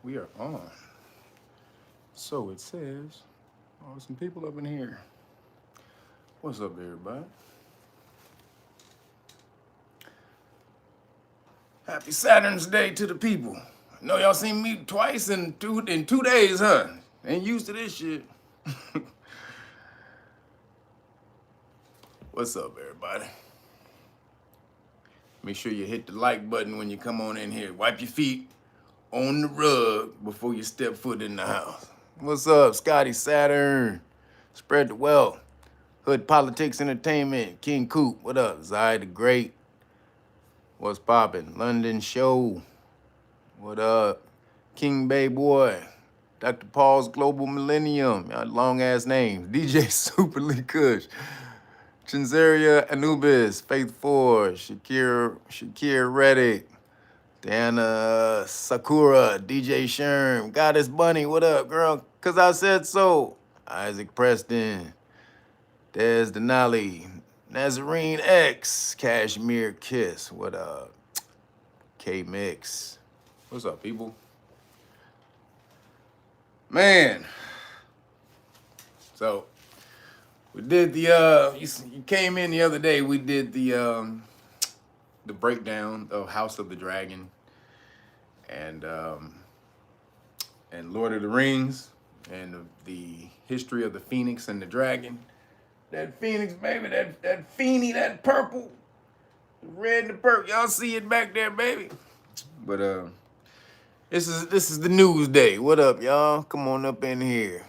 We are on. So it says, oh, some people up in here. What's up, everybody? Happy Saturn's Day to the people. I know y'all seen me twice in 2 days, huh? Ain't used to this shit. What's up, everybody? Make sure you hit the like button when you come on in here. Wipe your feet on the rug before you step foot in the house. What's up, Scotty Saturn? Spread the wealth. Hood Politics Entertainment. King Coop, what up? Zai the Great. What's poppin'? London Show. What up? King Bay Boy. Dr. Paul's Global Millennium. Long ass names. DJ Super Lee Kush. Chinzeria Anubis. Faith Four. Shakir Reddick. Diana Sakura. DJ Sherm. Goddess Bunny. What up, girl? Cause I said so. Isaac Preston. Des Denali. Nazarene X. Cashmere Kiss. What up? K Mix. What's up, people? Man. So we did the you came in the other day, we did the breakdown of House of the Dragon and Lord of the Rings and the history of the Phoenix and the Dragon. That Phoenix, baby, that Feeny, that purple, the red and the purple. Y'all see it back there, baby. But this is the news day. What up, y'all? Come on up in here.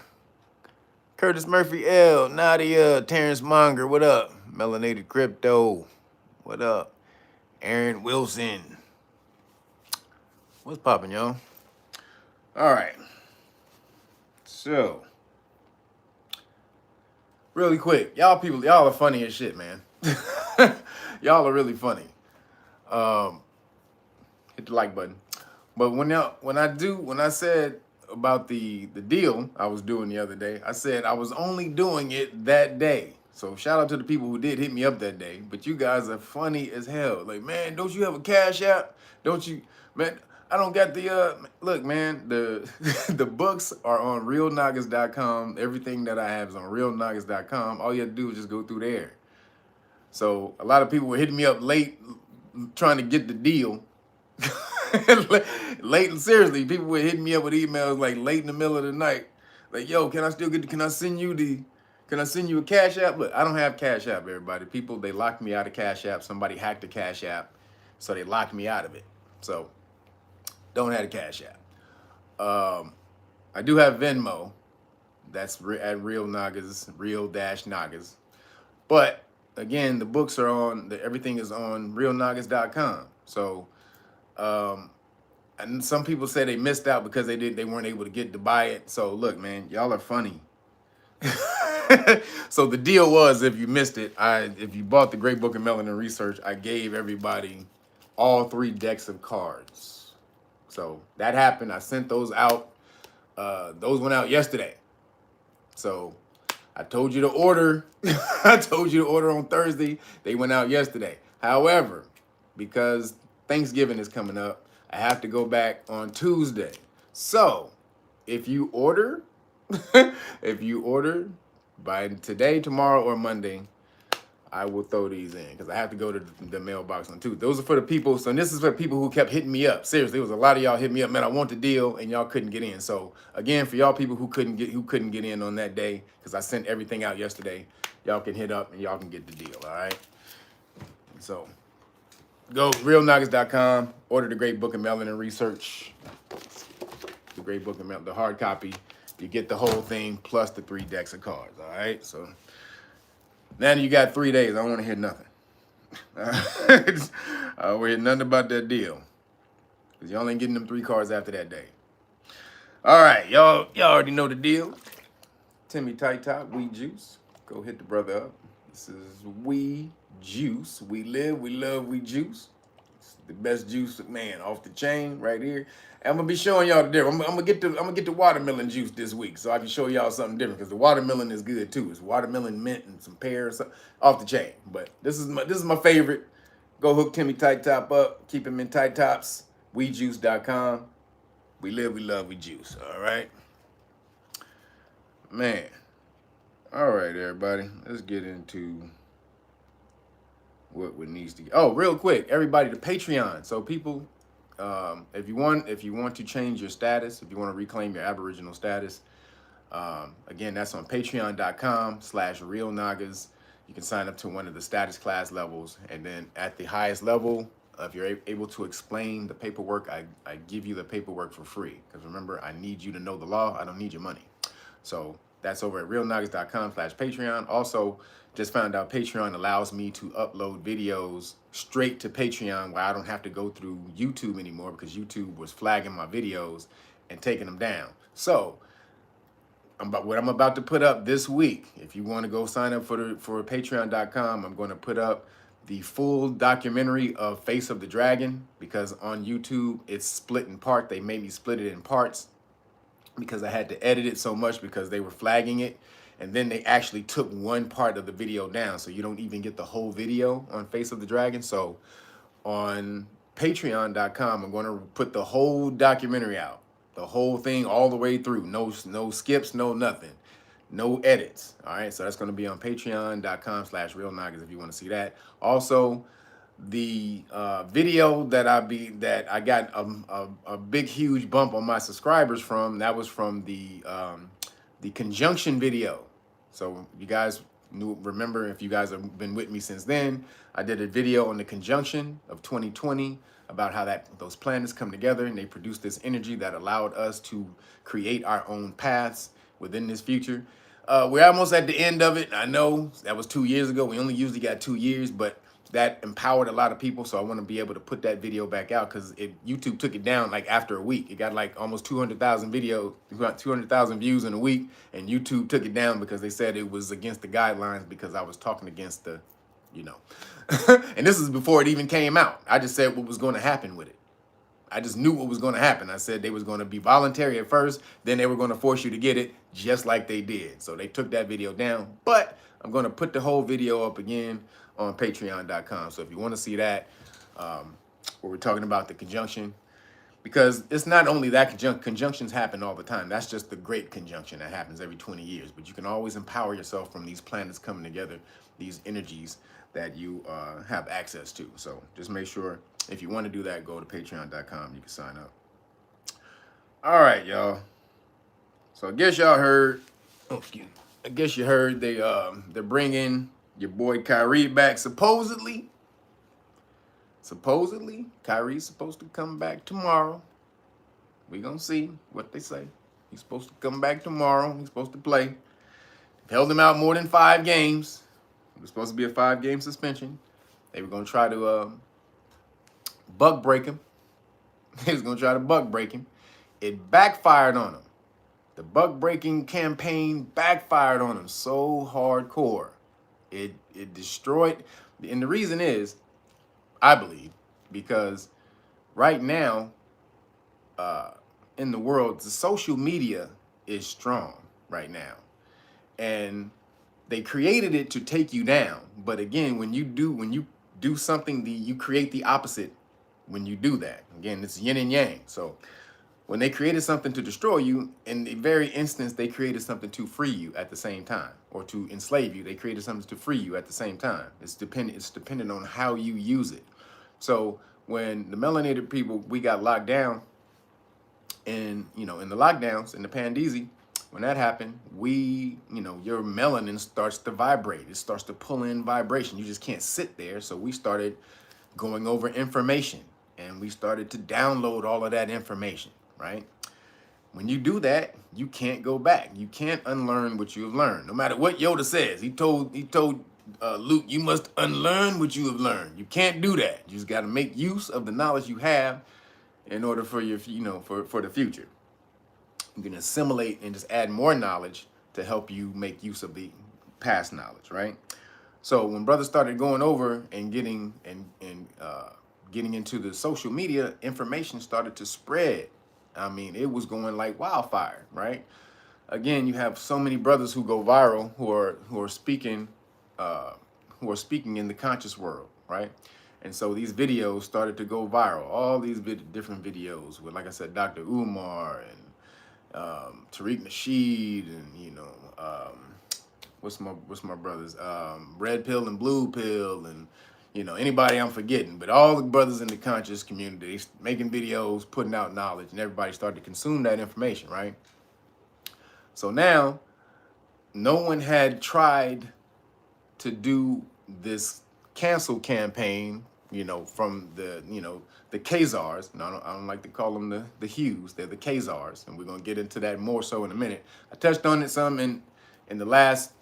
Curtis Murphy L, Nadia, Terrence Monger, what up? Melanated Crypto, what up? Aaron Wilson. What's poppin', y'all? All right. So, really quick, y'all are funny as shit, man. Y'all are really funny. Hit the like button. But when I said about the deal I was doing the other day, I said I was only doing it that day. So shout out to the people who did hit me up that day. But you guys are funny as hell. Like, man, don't you have a Cash App? Don't you, man? I don't got the look, man. The the books are on realnoggins.com. Everything that I have is on realnoggins.com. All you have to do is just go through there. So a lot of people were hitting me up late trying to get the deal. Late, seriously, people were hitting me up with emails like late in the middle of the night. Like, yo, can I send you a Cash App? Look, I don't have Cash App, everybody. People, they locked me out of Cash App. Somebody hacked the Cash App, so they locked me out of it. So, don't have a Cash App. I do have Venmo. That's at Real Nagas, Real-Nagas. But, again, the books are on, everything is on realnoggins.com. So, and some people say they missed out because they weren't able to get to buy it. So look, man, y'all are funny. So the deal was, if you missed it, if you bought the Great Book of Melanin Research, I gave everybody all 3 decks of cards. So that happened. I sent those out. Those went out yesterday. So I told you to order. I told you to order on Thursday. They went out yesterday. However, because Thanksgiving is coming up, I have to go back on Tuesday. So, if you order, by today, tomorrow, or Monday, I will throw these in because I have to go to the mailbox on Tuesday. Those are for the people. So this is for people who kept hitting me up. Seriously, there was a lot of y'all hit me up, man. I want the deal, and y'all couldn't get in. So again, for y'all people who couldn't get in on that day, because I sent everything out yesterday, y'all can hit up and y'all can get the deal. All right. So. Go realnoggins.com, order the Great Book of Melanin Research. The Great Book of Melanin, the hard copy. You get the whole thing plus the 3 decks of cards, all right? So now you got 3 days. I don't want to hear nothing. I don't want to hear nothing about that deal. Because y'all ain't getting them 3 cards after that day. All right, y'all already know the deal. Timmy Tight Top, Weed Juice. Go hit the brother up. This is Weed Juice. We live, we love, we juice. It's the best juice, man, off the chain right here. And I'm gonna be showing y'all the difference. I'm gonna get the watermelon juice this week, so I can show y'all something different. Because the watermelon is good too. It's watermelon mint and some pears off the chain. But this is my favorite. Go hook Timmy Tight Top up. Keep him in tight tops. Weedjuice.com. We live, we love, we juice. All right, man. All right, everybody. Let's get into what needs to. Oh, real quick, everybody, the Patreon. So people, if you want to change your status, if you want to reclaim your Aboriginal status, again, that's on patreon.com/real nagas. You can sign up to one of the status class levels. And then at the highest level, if you're able to explain the paperwork, I give you the paperwork for free. Because remember, I need you to know the law. I don't need your money. So that's over at realnagas.com/Patreon. Also, just found out Patreon allows me to upload videos straight to Patreon where I don't have to go through YouTube anymore because YouTube was flagging my videos and taking them down. So what I'm about to put up this week, if you want to go sign up for patreon.com, I'm going to put up the full documentary of Face of the Dragon, because on YouTube it's split in part. They made me split it in parts because I had to edit it so much because they were flagging it. And then they actually took one part of the video down, so you don't even get the whole video on Face of the Dragon. So on patreon.com, I'm going to put the whole documentary out. The whole thing all the way through. No skips, no nothing. No edits. All right. So that's going to be on patreon.com/real nagas if you want to see that. Also, the video that I got a big huge bump on my subscribers from, that was from the conjunction video. So you guys remember, if you guys have been with me since then, I did a video on the conjunction of 2020 about how those planets come together and they produce this energy that allowed us to create our own paths within this future. We're almost at the end of it. I know that was 2 years ago. We only usually got 2 years, but that empowered a lot of people. So I want to be able to put that video back out because YouTube took it down like after a week. It got like almost 200,000 videos, 200,000 views in a week. And YouTube took it down because they said it was against the guidelines because I was talking against the, and this is before it even came out. I just said what was going to happen with it. I just knew what was going to happen. I said they was going to be voluntary at first, then they were going to force you to get it, just like they did. So they took that video down, but I'm going to put the whole video up again on patreon.com. So if you want to see that, where we're talking about the conjunction, because it's not only that conjunctions happen all the time. That's just the great conjunction that happens every 20 years. But you can always empower yourself from these planets coming together, these energies that you have access to. So just make sure, if you want to do that, go to patreon.com. You can sign up. All right, y'all. So I guess y'all heard. Oh, excuse me. I guess you heard they're bringing your boy Kyrie back. Supposedly, Kyrie's supposed to come back tomorrow. We gonna see what they say. He's supposed to come back tomorrow. He's supposed to play. Held him out more than 5 games. It was supposed to be a 5-game suspension. They were gonna try to buck break him. They was gonna try to buck break him. It backfired on him. The buck breaking campaign backfired on him so hardcore. It destroyed. And the reason is, I believe, because right now in the world, the social media is strong right now. And they created it to take you down. But again, when you do something, you create the opposite when you do that. Again, it's yin and yang. So when they created something to destroy you, in the very instance, they created something to free you at the same time, or to enslave you. They created something to free you at the same time. It's dependent on how you use it. So when the melanated people, we got locked down, and in the lockdowns, in the Pandesi, when that happened, your melanin starts to vibrate. It starts to pull in vibration. You just can't sit there. So we started going over information, and we started to download all of that information, right? When you do that, you can't go back. You can't unlearn what you have learned. No matter what Yoda says, he told Luke, you must unlearn what you have learned. You can't do that. You just got to make use of the knowledge you have in order for your, for the future. You can assimilate and just add more knowledge to help you make use of the past knowledge, right? So when brothers started going over and getting into the social media, information started to spread. I mean, it was going like wildfire, right? Again, you have so many brothers who go viral who are speaking in the conscious world, right? And so these videos started to go viral. All these different videos with, like I said, Dr. Umar and Tariq Nasheed, and what's my brothers, Red Pill and Blue Pill, and anybody I'm forgetting. But all the brothers in the conscious community making videos, putting out knowledge, and everybody started to consume that information, right? So now, no one had tried to do this cancel campaign, from the Khazars. And I don't like to call them the Hughes. They're the Khazars, and we're gonna get into that more so in a minute. I touched on it some in the last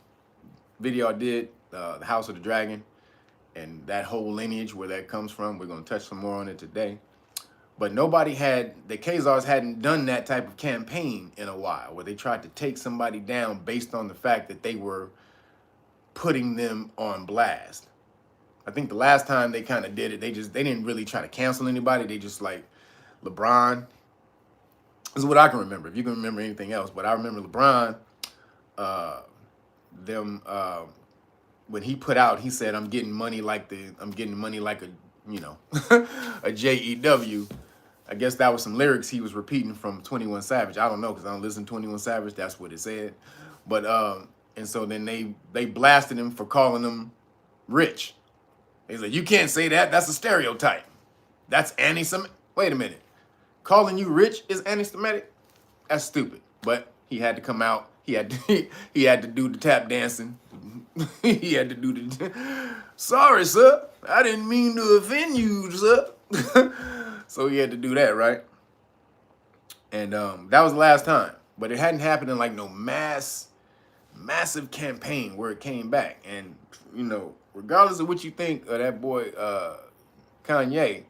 video I did, the House of the Dragon, and that whole lineage where that comes from. We're gonna touch some more on it today. But the Khazars hadn't done that type of campaign in a while, where they tried to take somebody down based on the fact that they were putting them on blast. I think the last time they kind of did it, they didn't really try to cancel anybody. They just, like LeBron. This is what I can remember. If you can remember anything else, but I remember LeBron. When he put out, he said, "I'm getting money like a a JEW." I guess that was some lyrics he was repeating from 21 Savage. I don't know, because I don't listen to 21 Savage. That's what it said. But and so then they blasted him for calling him rich. He's like, "You can't say that. That's a stereotype. That's anti-Semitic." Wait a minute. Calling you rich is anti-Semitic? That's stupid. But he had to come out. He had to do the tap dancing. He had to do the, "Sorry, sir. I didn't mean to offend you, sir." So he had to do that, right? And that was the last time. But it hadn't happened in like no massive campaign where it came back. And, regardless of what you think of that boy Kanye,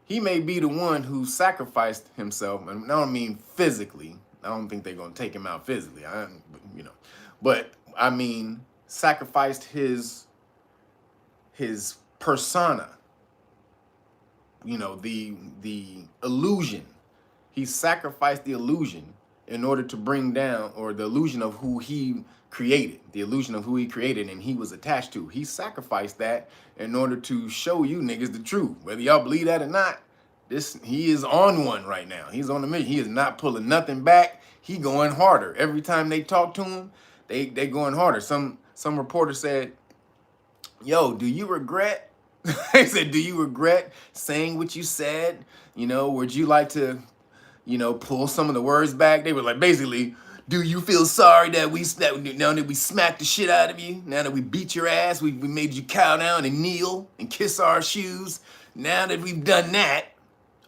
he may be the one who sacrificed himself. And I don't mean physically. I don't think they're going to take him out physically. But I mean sacrificed his persona. The illusion. He sacrificed the illusion in order to bring down, or the illusion of who he created, and he was attached to. He sacrificed that in order to show you niggas the truth. Whether y'all believe that or not, he is on one right now. He's on the mission. He is not pulling nothing back. He going harder. Every time they talk to him, they going harder. Some reporter said, "Yo, do you regret?" They said, "Do you regret saying what you said? Would you like to, pull some of the words back?" They were like, basically, "Do you feel sorry that now that we smacked the shit out of you? Now that we beat your ass, we made you cow down and kneel and kiss our shoes. Now that we've done that,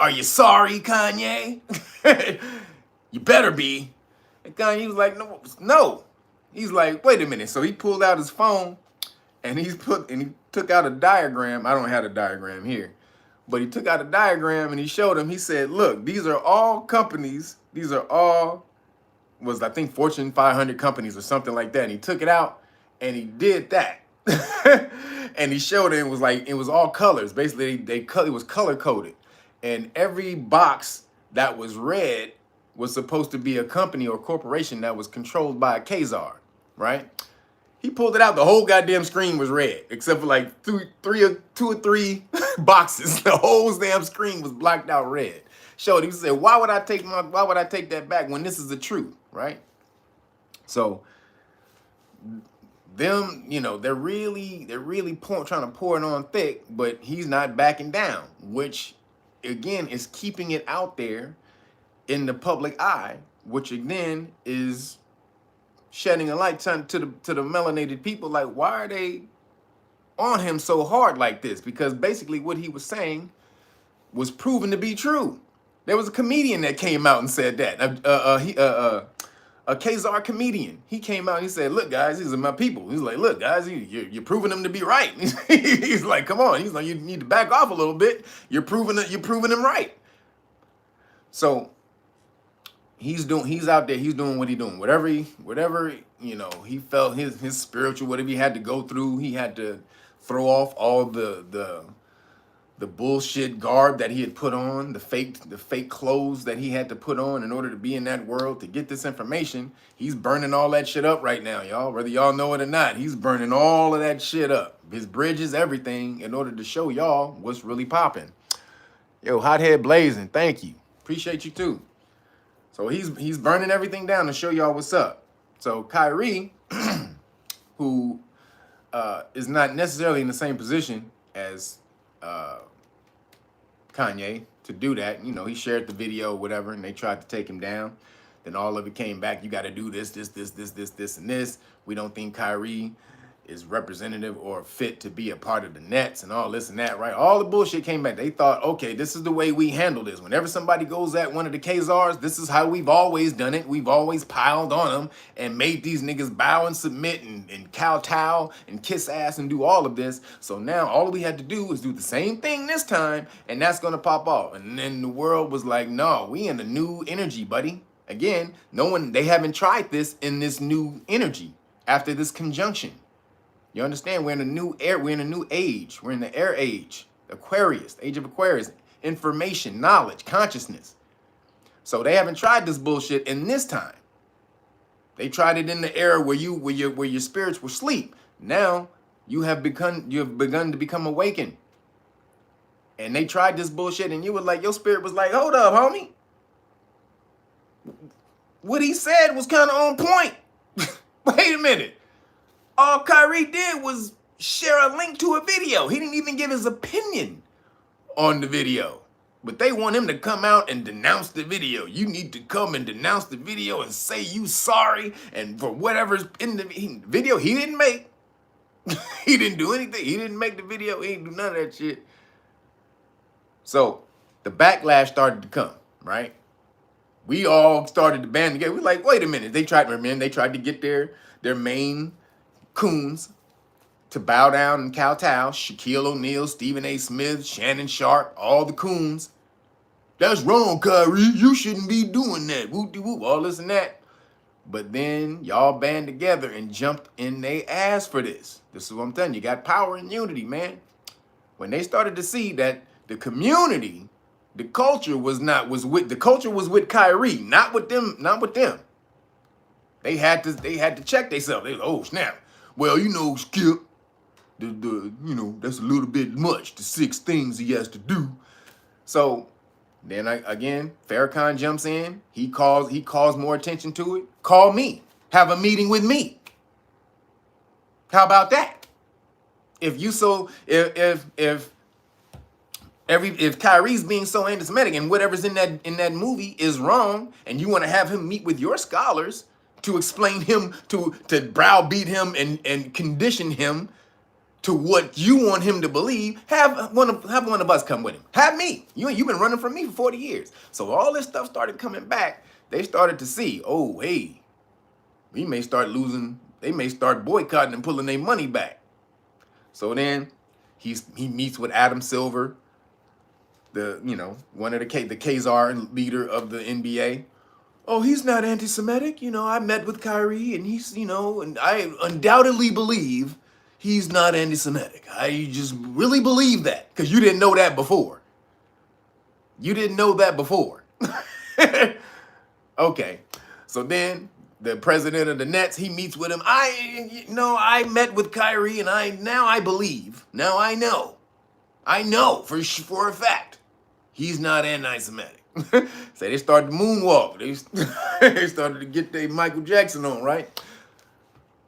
are you sorry, Kanye?" "You better be." And Kanye was like, no. He's like, "Wait a minute." So he pulled out his phone and he took out a diagram. I don't have a diagram here, but he took out a diagram and he showed him. He said, "Look, these are all companies. These are all, I think, Fortune 500 companies or something like that." And he took it out and he did that. And he showed it. It was all colors. Basically, it was color coded. And every box that was red was supposed to be a company or corporation that was controlled by a Khazar, right? He pulled it out. The whole goddamn screen was red, except for like two or three boxes. The whole damn screen was blacked out red. Showed he said, why would I take that back when this is the truth, right? So them, they're really trying to pour it on thick, but he's not backing down, which again is keeping it out there in the public eye, which again is shedding a light to the melanated people. Like, why are they on him so hard like this? Because basically what he was saying was proven to be true. There was a comedian that came out and said that. A Khazar comedian. He came out and he said, "Look, guys, these are my people." He's like, "Look, guys, you're proving them to be right." He's like, "Come on." He's like, "You need to back off a little bit. You're proving them right." So he's out there. He's doing what he's doing. Whatever he felt his spiritual, whatever he had to go through, he had to throw off all the the bullshit garb that he had put on, the fake clothes that he had to put on in order to be in that world to get this information. He's burning all that shit up right now, y'all. Whether y'all know it or not, he's burning all of that shit up. His bridges, everything, in order to show y'all what's really popping. Yo, hothead blazing, thank you. Appreciate you too. So he's burning everything down to show y'all what's up. So Kyrie, who is not necessarily in the same position as Kanye to do that. You know, he shared the video, whatever, and they tried to take him down. Then all of it came back. You got to do this, and this. We don't think Kyrie is representative or fit to be a part of the Nets and all this and that, right? All the bullshit came back. They thought, okay, this is the way we handle this. Whenever somebody goes at one of the Khazars, this is how we've always done it. We've always piled on them and made these niggas bow and submit and kowtow and kiss ass and do all of this. So now all we had to do is do the same thing this time, and that's gonna pop off. And then the world was like, no, we in a new energy, buddy. Again, they haven't tried this in this new energy after this conjunction. You understand? We're in a new age. We're in the air age, Aquarius, the age of Aquarius, information, knowledge, consciousness. So they haven't tried this bullshit in this time. They tried it in the era where your spirits were asleep. Now you have begun to become awakened. And they tried this bullshit, and you were like, your spirit was like, hold up, homie. What he said was kind of on point. Wait a minute. All Kyrie did was share a link to a video. He didn't even give his opinion on the video. But they want him to come out and denounce the video. You need to come and denounce the video and say you sorry and for whatever's in the video he didn't make. He didn't do anything. He didn't make the video. He didn't do none of that shit. So the backlash started to come, right? We all started to band together. We're like, wait a minute. They tried to get their main coons to bow down and kowtow. Shaquille O'Neal, Stephen A. Smith, Shannon Sharp, all the coons. That's wrong, Kyrie. You shouldn't be doing that. Whoop-de-whoop, all this and that. But then y'all band together and jumped in they ass for this. This is what I'm telling you. You got power and unity, man. When they started to see that the community, the culture was with Kyrie, not with them. They had to check themselves. They was, oh snap. Well, Skip, that's a little bit much, the 6 things he has to do. So then again, Farrakhan jumps in. He calls more attention to it. Call me. Have a meeting with me. How about that? If Kyrie's being so anti-Semitic and whatever's in that movie is wrong, and you want to have him meet with your scholars to explain him, to browbeat him and condition him to what you want him to believe, have one of us come with him. Have me. You've been running from me for 40 years. So all this stuff started coming back. They started to see, oh, hey, we may start losing. They may start boycotting and pulling their money back. So then he meets with Adam Silver, one of the Khazar leader of the NBA. Oh, he's not anti-Semitic. I met with Kyrie and he's, and I undoubtedly believe he's not anti-Semitic. I just really believe that because you didn't know that before. Okay. So then the president of the Nets, he meets with him. I met with Kyrie and I believe. Now I know. I know for a fact he's not anti-Semitic. So they started to moonwalk. They started to get their Michael Jackson on, right?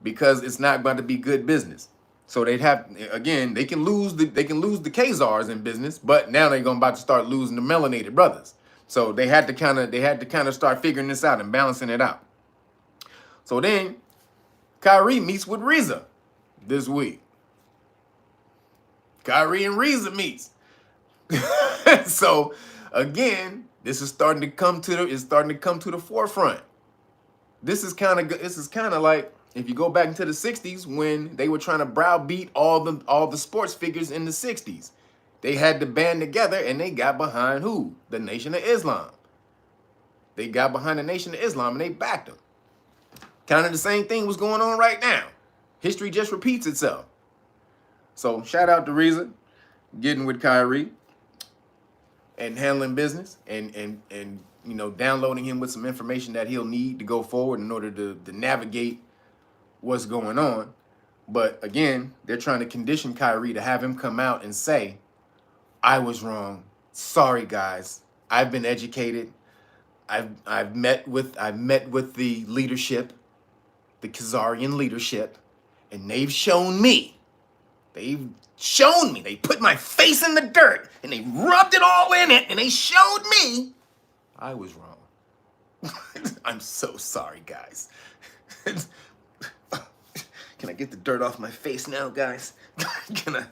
Because it's not about to be good business. So they can lose the Khazars in business, but now they're about to start losing the melanated brothers. So they had to kind of start figuring this out and balancing it out. So then Kyrie meets with Reza this week. Kyrie and Reza meets. So again, this is starting to come to the forefront. This is kind of like if you go back into the 60s when they were trying to browbeat all the sports figures in the 60s. They had to band together and they got behind who? The Nation of Islam. They got behind the Nation of Islam and they backed them. Kind of the same thing was going on right now. History just repeats itself. So shout out to Reza getting with Kyrie. and handling business and you know, downloading him with some information that he'll need to go forward in order to navigate what's going on. But again, they're trying to condition Kyrie to have him come out and say, I was wrong. Sorry, guys. I've been educated. I've met with the leadership, the Khazarian leadership, and they've shown me. They've shown me. They put my face in the dirt and they rubbed it all in it and they showed me I was wrong. I'm so sorry, guys. Can I get the dirt off my face now, guys? Can I?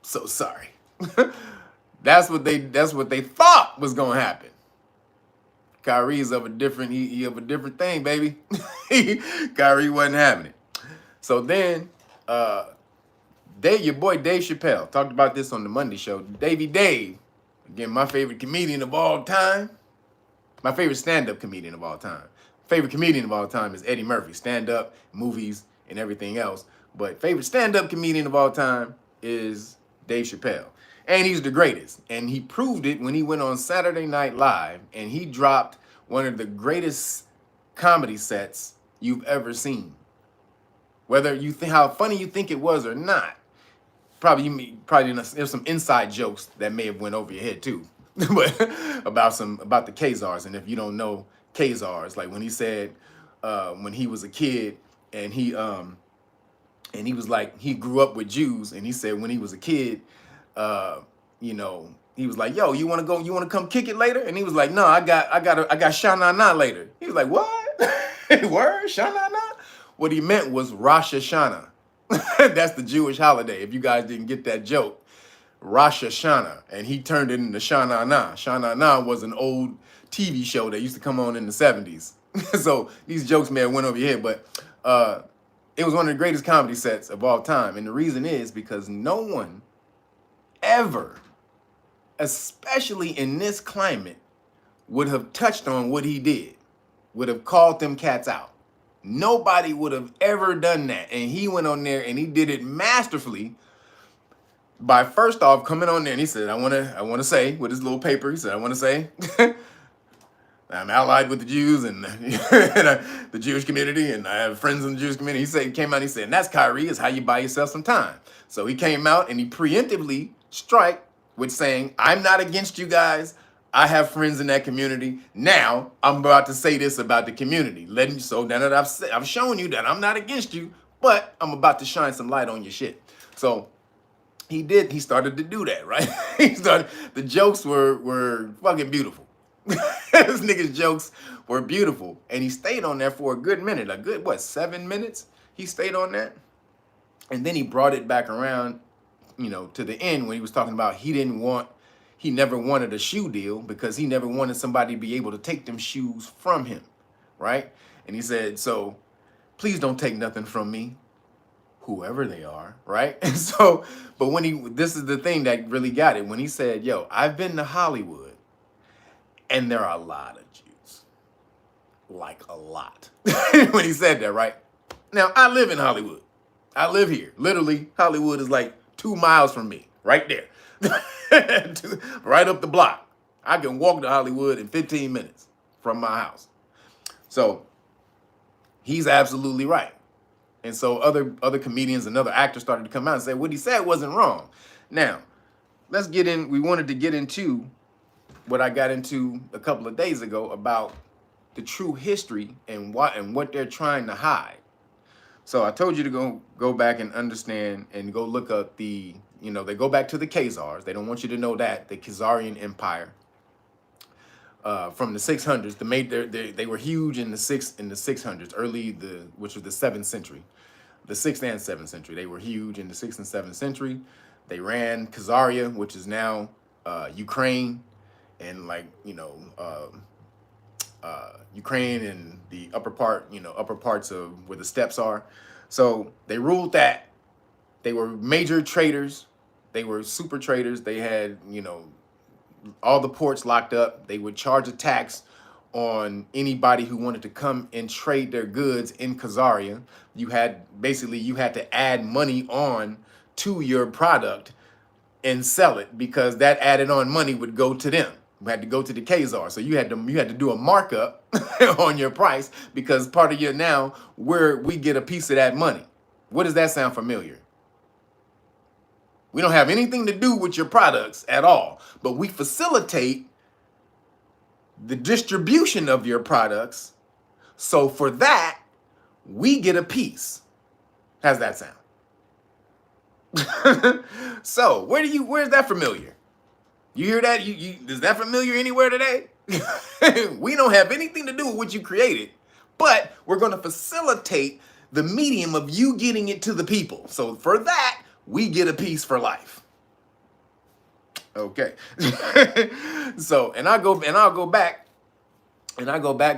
So sorry. That's what they thought was gonna happen. Kyrie's of a different he of a different thing, baby. Kyrie wasn't having it. So then your boy Dave Chappelle talked about this on the Monday show. Dave, again, my favorite comedian of all time. My favorite stand-up comedian of all time. Favorite comedian of all time is Eddie Murphy. Stand-up, movies, and everything else. But favorite stand-up comedian of all time is Dave Chappelle. And he's the greatest. And he proved it when he went on Saturday Night Live and he dropped one of the greatest comedy sets you've ever seen. Whether you think how funny you think it was or not, probably there's some inside jokes that may have went over your head too. But about the Khazars. And if you don't know Khazars, like when he said when he was a kid and he was like, he grew up with Jews, and he said when he was a kid, you know, he was like, yo, you want to come kick it later? And he was like, no, I got Shana later. He was like, what? Word? Shana? What he meant was Rosh Hashanah. That's the Jewish holiday. If you guys didn't get that joke, Rosh Hashanah, and he turned it into Shana Na. Shana Na was an old TV show that used to come on in the 70s. So these jokes may have went over your head, but it was one of the greatest comedy sets of all time. And the reason is because no one ever, especially in this climate, would have touched on what he did, would have called them cats out. Nobody would have ever done that. And he went on there and he did it masterfully by first off coming on there and he said, I want to say with his little paper, he said, I want to say I'm allied with the Jews and the Jewish community, and I have friends in the Jewish community. He came out and he said, and that's Kyrie, is how you buy yourself some time. So he came out and he preemptively strike with saying, I'm not against you guys. I have friends in that community. Now I'm about to say this about the community. So now that I've shown you that I'm not against you, but I'm about to shine some light on your shit. So he started to do that, right? The jokes were fucking beautiful. This nigga's jokes were beautiful. And he stayed on there for a good minute. A good, 7 minutes? He stayed on that. And then he brought it back around, you know, to the end when he was talking about he never wanted a shoe deal because he never wanted somebody to be able to take them shoes from him, right? And he said, so please don't take nothing from me, whoever they are, right? And so, but this is the thing that really got it. When he said, yo, I've been to Hollywood and there are a lot of Jews, like a lot. When he said that, right? Now, I live in Hollywood. I live here. Literally, Hollywood is like 2 miles from me, right there. Right up the block. I can walk to Hollywood in 15 minutes from my house. So he's absolutely right. And so other comedians and other actors started to come out and say what he said wasn't wrong. Now, let's get in. We wanted to get into what I got into a couple of days ago about the true history and what they're trying to hide. So I told you to go back and understand and go look up they go back to the Khazars. They don't want you to know that, the Khazarian Empire from the 600s. They were huge in the 600s, which was the 7th century. The 6th and 7th century. They were huge in the 6th and 7th century. They ran Khazaria, which is now Ukraine, and Ukraine and the upper parts of where the steppes are. So they ruled that. They were major traders. They were super traders. They had, all the ports locked up. They would charge a tax on anybody who wanted to come and trade their goods in Khazaria. You had to add money on to your product and sell it, because that added on money would go to them. We had to go to the Khazars. So you had to do a markup on your price, because part of your now where we get a piece of that money. What does that sound familiar? We don't have anything to do with your products at all, but we facilitate the distribution of your products. So for that, we get a piece. How's that sound? So where's that familiar? You hear that? Is that familiar anywhere today? We don't have anything to do with what you created, but we're going to facilitate the medium of you getting it to the people. So for that, we get a piece for life. Okay. So, and I'll go back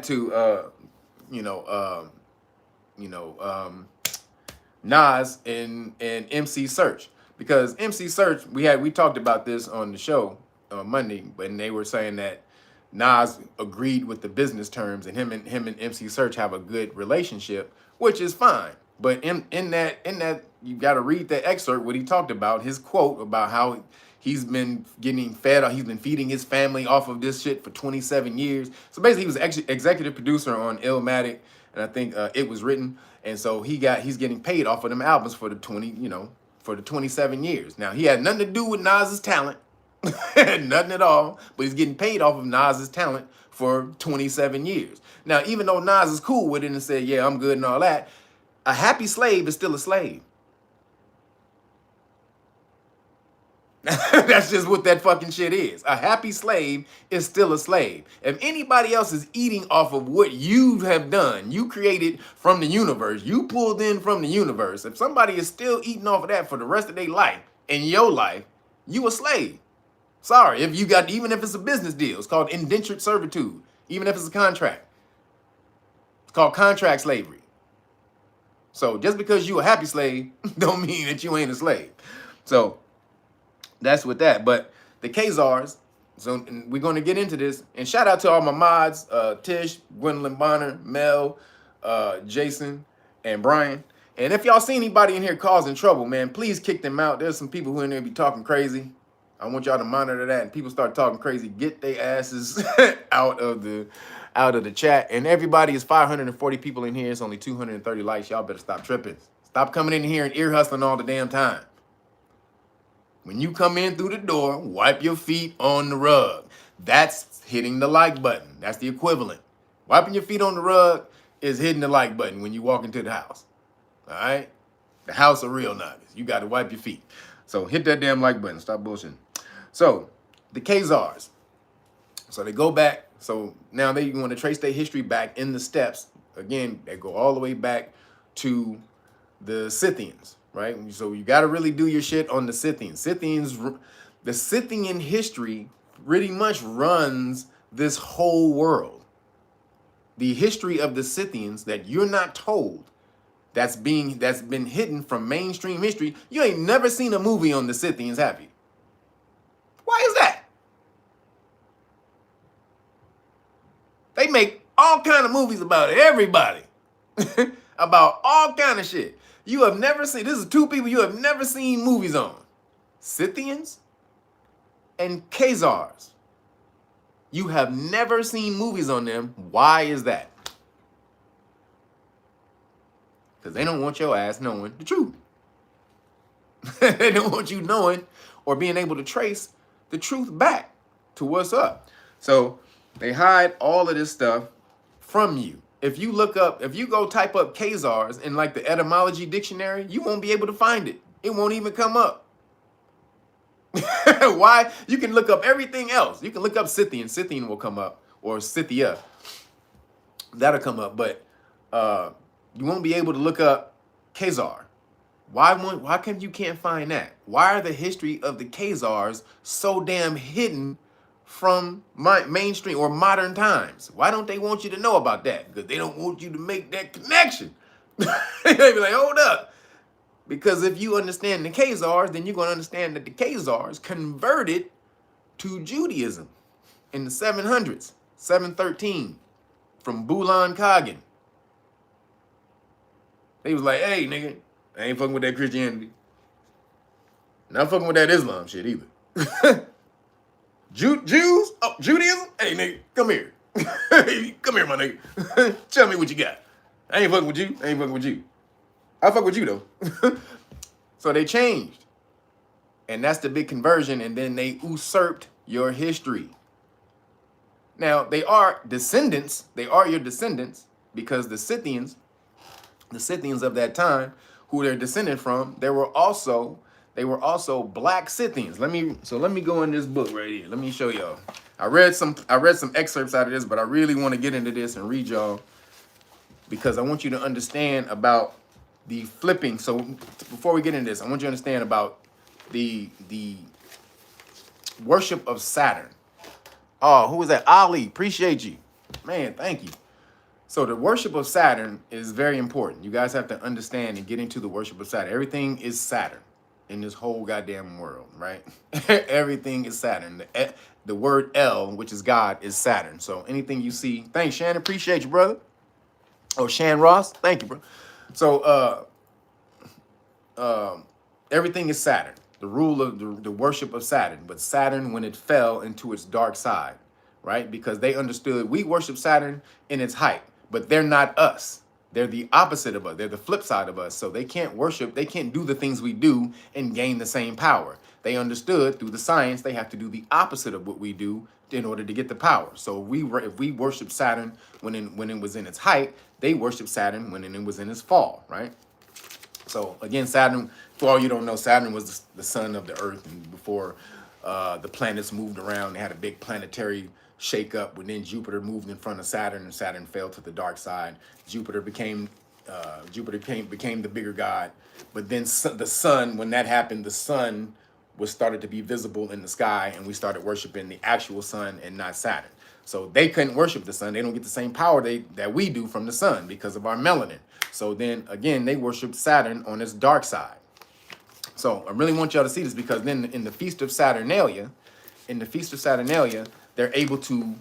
to Nas and MC Search, because MC Search, we talked about this on the show on Monday, when they were saying that Nas agreed with the business terms, and him and MC Search have a good relationship, which is fine. But in that you got to read the excerpt what he talked about, his quote about how he's been getting fed, he's been feeding his family off of this shit for 27 years. So basically, he was executive producer on Illmatic, and I think It Was Written, and so he's getting paid off of them albums for the 27 years. Now, he had nothing to do with Nas's talent, nothing at all, but he's getting paid off of Nas's talent for 27 years. Now, even though Nas is cool with it and said, yeah, I'm good and all that, a happy slave is still a slave. That's just what that fucking shit is. A happy slave is still a slave. If anybody else is eating off of what you have done, you created from the universe, you pulled in from the universe, if somebody is still eating off of that for the rest of their life, in your life, you a slave. Sorry, even if it's a business deal, it's called indentured servitude. Even if it's a contract, it's called contract slavery. So just because you a happy slave don't mean that you ain't a slave. So that's with that. But the Khazars, so we're going to get into this. And shout out to all my mods, Tish, Gwendolyn Bonner, Mel, Jason, and Brian. And if y'all see anybody in here causing trouble, man, please kick them out. There's some people who in there be talking crazy. I want y'all to monitor that. And people start talking crazy, get their asses out of the chat. And everybody is 540 people in here. It's only 230 likes. Y'all better stop tripping. Stop coming in here and ear hustling all the damn time. When you come in through the door, wipe your feet on the rug. That's hitting the like button. That's the equivalent. Wiping your feet on the rug is hitting the like button when you walk into the house. All right? The house of real niggas. You got to wipe your feet. So hit that damn like button. Stop bullshitting. So the Khazars. So they go back. So now they want to trace their history back in the steps. Again, they go all the way back to the Scythians. Right? So you got to really do your shit on the Scythians. The Scythian history pretty much runs this whole world. The history of the Scythians that you're not told, that's been hidden from mainstream history. You ain't never seen a movie on the Scythians, have you? Why is that? They make all kind of movies about everybody. About all kind of shit. You have never seen, this is two people you have never seen movies on. Scythians and Khazars. You have never seen movies on them. Why is that? Because they don't want your ass knowing the truth. They don't want you knowing or being able to trace the truth back to what's up. So they hide all of this stuff from you. If you go type up Khazars in like the etymology dictionary, you won't be able to find it. It won't even come up. Why? You can look up everything else. You can look up Scythian. Scythian will come up, or Scythia. That'll come up, but you won't be able to look up Khazar. Why come you can't find that? Why are the history of the Khazars so damn hidden from mainstream or modern times? Why don't they want you to know about that? Because they don't want you to make that connection. They be like, hold up. Because if you understand the Khazars, then you're going to understand that the Khazars converted to Judaism in the 700s, 713, from Bulan Kagan. They was like, hey, nigga, I ain't fucking with that Christianity. Not fucking with that Islam shit either. Jews? Oh, Judaism? Hey, nigga, come here. Come here, my nigga. Tell me what you got. I ain't fucking with you. I ain't fucking with you. I fuck with you, though. So they changed. And that's the big conversion. And then they usurped your history. Now, they are descendants. They are your descendants because the Scythians of that time, who they're descended from, they were also black Scythians. Let me go in this book right here. Let me show y'all. I read some excerpts out of this, but I really want to get into this and read y'all because I want you to understand about the flipping. So before we get into this, I want you to understand about the worship of Saturn. Oh, who was that? Ali, appreciate you. Man, thank you. So the worship of Saturn is very important. You guys have to understand and get into the worship of Saturn. Everything is Saturn in this whole goddamn world, right? Everything is Saturn. The word El, which is God, is Saturn. So anything you see, thanks, Shannon. Appreciate you, brother. Oh, Shan Ross, thank you, bro. So everything is Saturn. The rule of the worship of Saturn. But Saturn, when it fell into its dark side, right? Because they understood we worship Saturn in its height, but they're not us. They're the opposite of us. They're the flip side of us. So they can't worship. They can't do the things we do and gain the same power. They understood through the science they have to do the opposite of what we do in order to get the power. So if we worship Saturn when it was in its height, they worship Saturn when it was in its fall, right? So again, Saturn, for all you don't know, Saturn was the sun of the Earth, and before the planets moved around, they had a big planetary shake up. When then Jupiter moved in front of Saturn, and Saturn fell to the dark side. Jupiter became the bigger god. But then the sun, when that happened, the sun was started to be visible in the sky, and we started worshiping the actual sun and not Saturn. So they couldn't worship the sun. They don't get the same power that we do from the sun because of our melanin. So then again, they worship Saturn on its dark side. So I really want y'all to see this because then in the Feast of Saturnalia, they're able to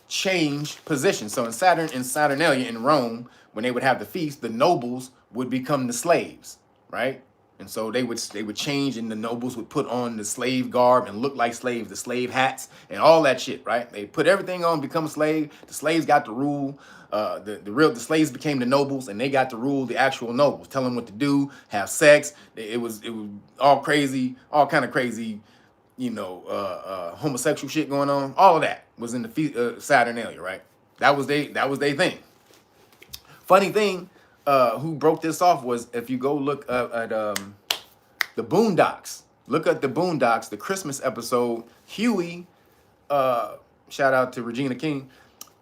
change positions. So in Saturnalia in Rome, when they would have the feast, the nobles would become the slaves, right? And so they would change, and the nobles would put on the slave garb and look like slaves, the slave hats and all that shit, right? They put everything on, become a slave. The slaves got to rule. The slaves became the nobles, and they got to rule the actual nobles, tell them what to do, have sex. It was all crazy, all kind of crazy, homosexual shit going on. All of that was in the Saturnalia, right? That was they thing. Funny thing, who broke this off was, if you go look at the Boondocks. Look at the Boondocks, the Christmas episode. Huey, shout out to Regina King.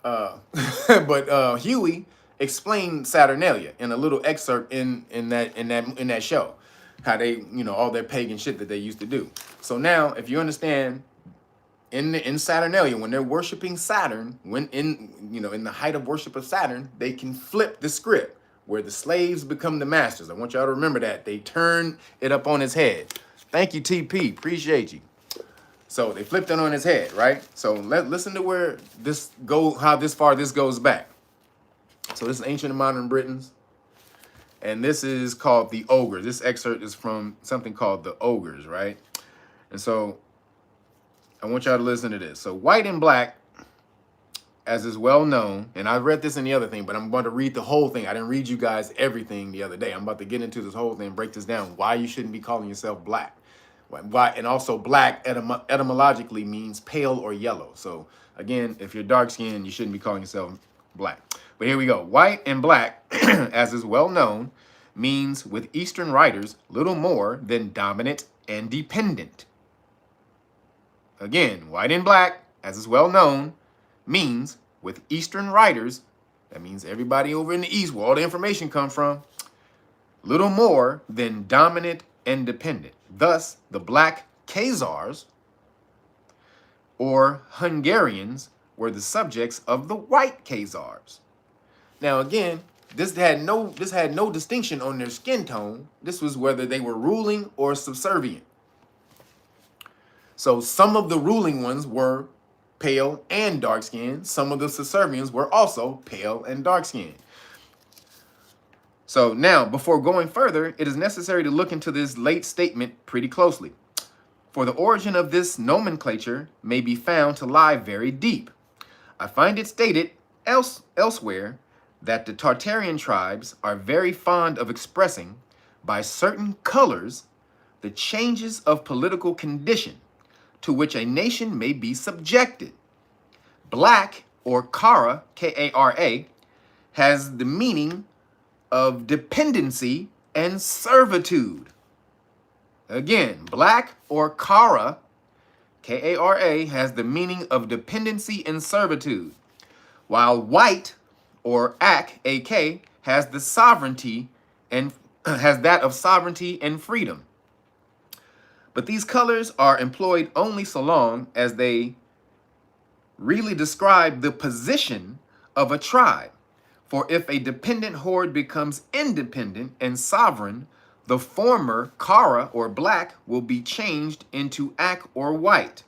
But Huey explained Saturnalia in a little excerpt in that show, how they, all their pagan shit that they used to do. So now, if you understand, in Saturnalia, when they're worshiping Saturn, when in the height of worship of Saturn, they can flip the script where the slaves become the masters. I want y'all to remember that. They turn it up on his head. Thank you, TP. Appreciate you. So they flipped it on his head, right? So listen to where how this far this goes back. So this is ancient and modern Britons. And this is called the Ogres. This excerpt is from something called the Ogres, right? And so I want y'all to listen to this. So white and black, as is well known, and I read this in the other thing, but I'm going to read the whole thing. I didn't read you guys everything the other day. I'm about to get into this whole thing, break this down, why you shouldn't be calling yourself black. Why, and also black etymologically means pale or yellow. So again, if you're dark skinned, you shouldn't be calling yourself black. But here we go. White and black, as is well known, means with Eastern writers little more than dominant and dependent. Again, white and black, as is well known, means with Eastern writers, that means everybody over in the East where all the information comes from, little more than dominant and dependent. Thus, the black Khazars or Hungarians were the subjects of the white Khazars. Now again, this had no distinction on their skin tone. This was whether they were ruling or subservient. So some of the ruling ones were pale and dark skinned. Some of the subservients were also pale and dark skinned. So now, before going further, it is necessary to look into this late statement pretty closely. For the origin of this nomenclature may be found to lie very deep. I find it stated elsewhere that the Tartarian tribes are very fond of expressing by certain colors the changes of political condition to which a nation may be subjected. Black, or Kara, K-A-R-A, has the meaning of dependency and servitude. Again, black, or Kara, K-A-R-A, has the meaning of dependency and servitude, while white, or Ak, A-K, has the sovereignty and has that of sovereignty and freedom. But these colors are employed only so long as they really describe the position of a tribe. For if a dependent horde becomes independent and sovereign, the former Kara, or black, will be changed into Ak, or white.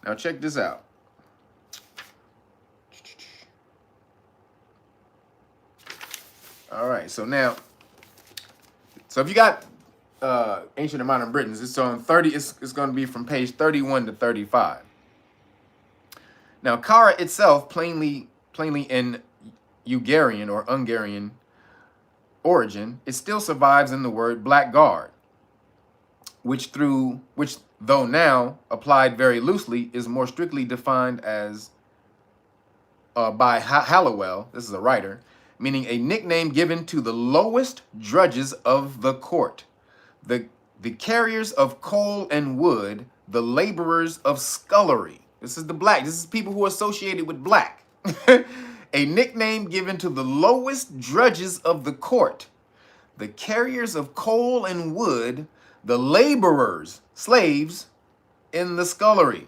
Now check this out. All right, so if you got Ancient and Modern Britons, it's on 30. It's going to be from page 31 to 35. Now, Kara itself, plainly in Ugarian or Ungarian origin, it still survives in the word blackguard, which though now applied very loosely, is more strictly defined as by Hallowell. This is a writer, meaning a nickname given to the lowest drudges of the court, the carriers of coal and wood, the laborers of scullery. This is the black. This is people who are associated with black. A nickname given to the lowest drudges of the court, the carriers of coal and wood, the laborers, slaves, in the scullery.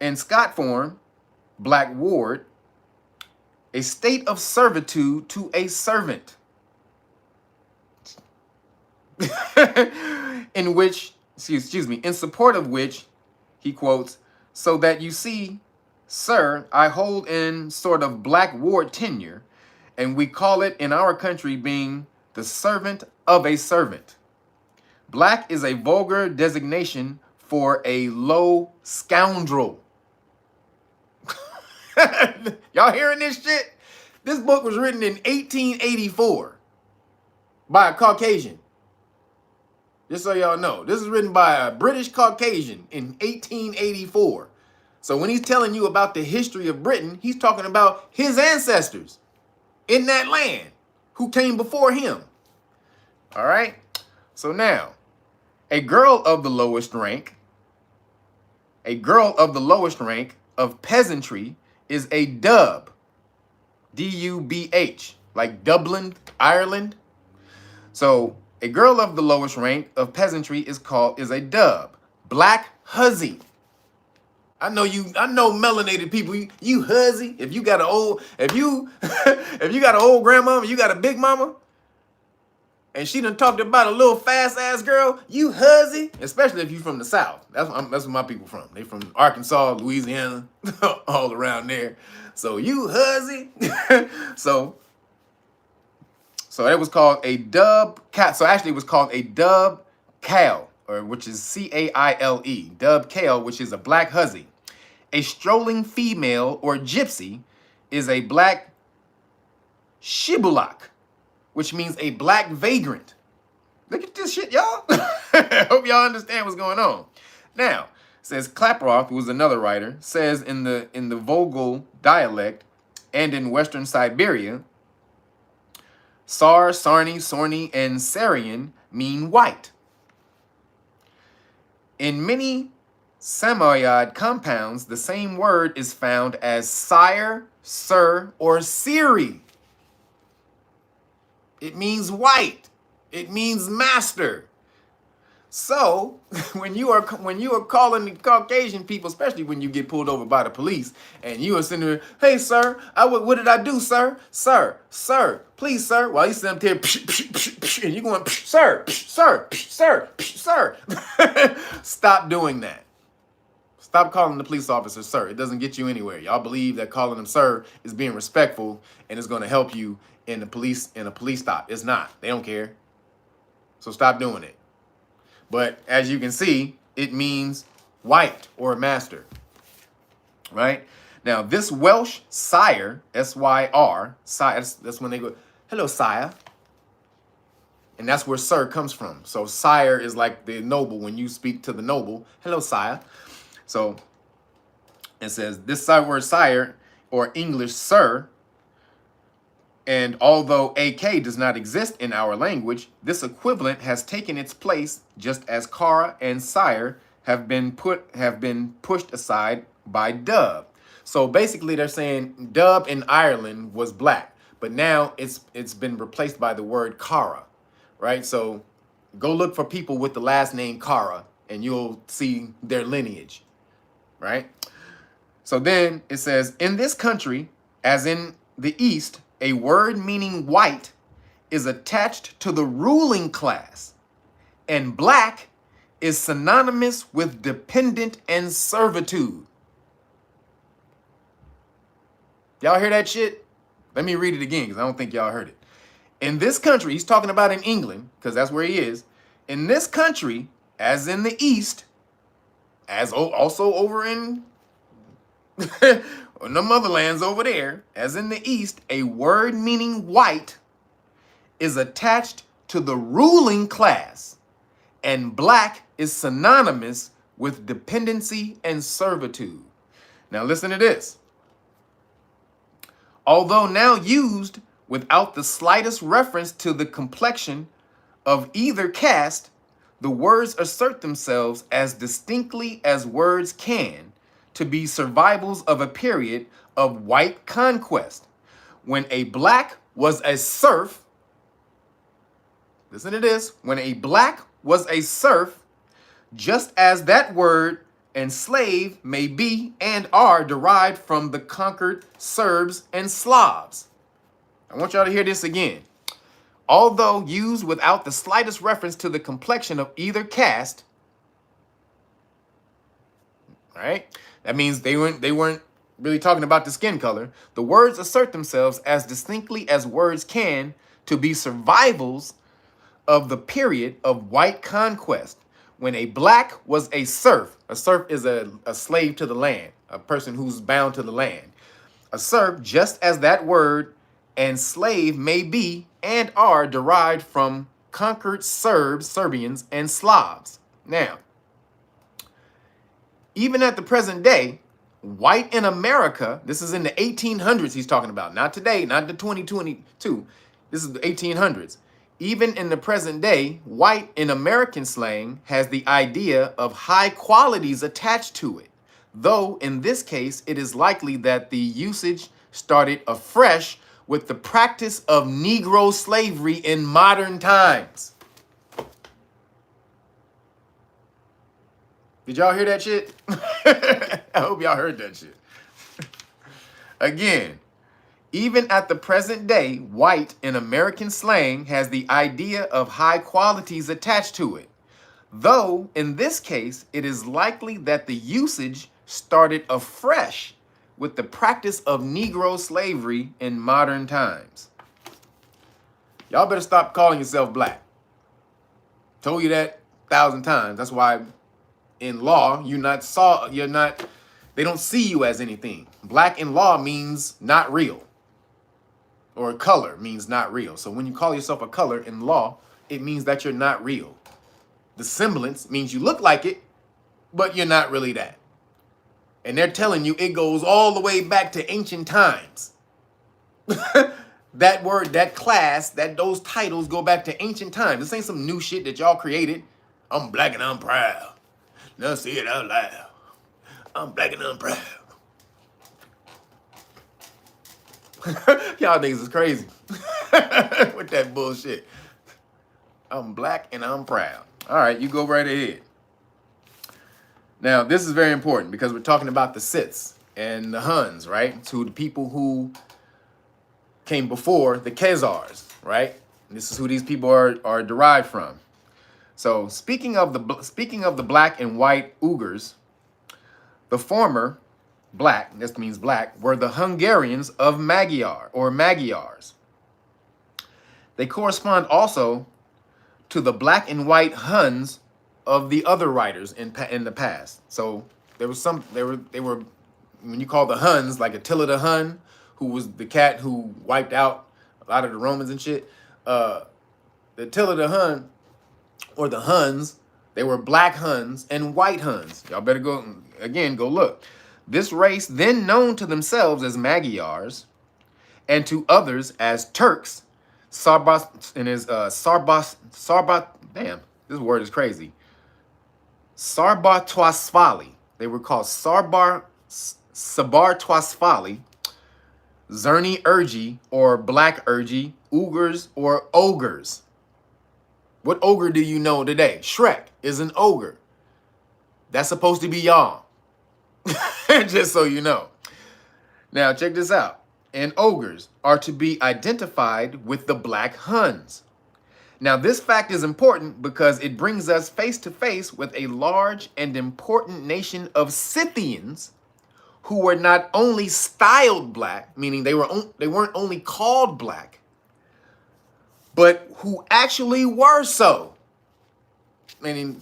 In Scott form, black ward, a state of servitude to a servant, in which, excuse me, in support of which, he quotes, so that you see, sir, I hold in sort of black ward tenure, and we call it in our country being the servant of a servant. Black is a vulgar designation for a low scoundrel. Y'all hearing this shit? This book was written in 1884 by a Caucasian. Just so y'all know, this is written by a British Caucasian in 1884. So when he's telling you about the history of Britain, he's talking about his ancestors in that land who came before him. All right? So now, a girl of the lowest rank of peasantry is a dub, D-U-B-H, like Dublin, Ireland. So a girl of the lowest rank of peasantry is a dub, black hussy. I know melanated people. You hussy. If you got an old grandmama, you got a big mama, and she done talked about a little fast ass girl, you hussy. Especially if you from the South. That's where my people from. They from Arkansas, Louisiana, all around there. So you hussy. So it was called a dub cat. So actually it was called a dub cow, or which is C-A-I-L-E, dub cow, which is a black hussy. A strolling female or gypsy is a black shibulak, which means a black vagrant. Look at this shit, y'all. I hope y'all understand what's going on. Now, says Klaproth, who was another writer, says in the Vogel dialect and in Western Siberia, Sar, Sarni, Sorni, and Sarian mean white. In many Samoyed compounds, the same word is found as sire, sir, or siri. It means white. It means master. So when you are calling the Caucasian people, especially when you get pulled over by the police, and you are sitting there, hey sir, what did I do, sir? Sir, please, sir. While you sitting there, and you going, sir. Stop doing that. Stop calling the police officer sir. It doesn't get you anywhere. Y'all believe that calling them sir is being respectful and it's going to help you in a police stop. It's not. They don't care. So stop doing it. But as you can see, it means white or master, right? Now, this Welsh sire, S-Y-R, sire, that's when they go, hello, sire. And that's where sir comes from. So sire is like the noble. When you speak to the noble, hello, sire. So it says this word sire, or English sir, and although AK does not exist in our language, this equivalent has taken its place, just as Kara and sire have been pushed aside by dub. So basically they're saying dub in Ireland was black, but now it's been replaced by the word Kara, right? So go look for people with the last name Kara and you'll see their lineage, right? So then it says, in this country, as in the East, a word meaning white is attached to the ruling class, and black is synonymous with dependent and servitude. Y'all hear that shit? Let me read it again because I don't think y'all heard it. In this country, he's talking about in England, because that's where he is. In this country, as in the East, as also over in the motherlands over there, as in the East, a word meaning white is attached to the ruling class, and black is synonymous with dependency and servitude. Now listen to this. Although now used without the slightest reference to the complexion of either caste, the words assert themselves as distinctly as words can to be survivals of a period of white conquest, when a black was a serf. Listen to this. When a black was a serf, just as that word and slave may be and are derived from the conquered Serbs and Slavs. I want y'all to hear this again. Although used without the slightest reference to the complexion of either caste, right? That means they weren't really talking about the skin color. The words assert themselves as distinctly as words can to be survivals of the period of white conquest, when a black was a serf. A serf is a slave to the land, a person who's bound to the land. A serf, just as that word and slave may be and are derived from conquered Serbs, Serbians, and Slavs. Now, even at the present day, white in America, this is in the 1800s he's talking about, not today, not the 2022. This is the 1800s. Even in the present day, white in American slang has the idea of high qualities attached to it, though in this case, it is likely that the usage started afresh with the practice of Negro slavery in modern times. Did y'all hear that shit? I hope y'all heard that shit. Again, even at the present day, white in American slang has the idea of high qualities attached to it, though in this case, it is likely that the usage started afresh with the practice of Negro slavery in modern times. Y'all better stop calling yourself black. Told you that 1,000 times. That's why in law, they don't see you as anything. Black in law means not real. Or color means not real. So when you call yourself a color in law, it means that you're not real. The semblance means you look like it, but you're not really that. And they're telling you it goes all the way back to ancient times. That word, that class, those titles go back to ancient times. This ain't some new shit that y'all created. I'm black and I'm proud. Now say it out loud. I'm black and I'm proud. Y'all niggas is crazy with that bullshit. I'm black and I'm proud. All right, you go right ahead. Now, this is very important because we're talking about the Scyths and the Huns, right? To the people who came before the Khazars, right? And this is who these people are derived from. So, speaking of the black and white Uyghurs, the former black, this means black, were the Hungarians of Magyar or Magyars. They correspond also to the black and white Huns of the other writers in the past. So there was some they were when you call the Huns, like Attila the Hun, who was the cat who wiped out a lot of the Romans and shit. The Attila the Hun, or the Huns, they were black Huns and white Huns. Y'all better go look. This race, then known to themselves as Magyars and to others as Turks, Sarbas and his Sarbat. Damn, this word is crazy. Sarbartwasfali. They were called Sabartwasfali, Zerni Urgi, or Black Urgi, Uyghurs, or Ogres. What ogre do you know today? Shrek is an ogre. That's supposed to be y'all. Just so you know. Now, check this out. And ogres are to be identified with the Black Huns. Now, this fact is important because it brings us face to face with a large and important nation of Scythians who were not only styled black, meaning they weren't only called black, but who actually were so. Meaning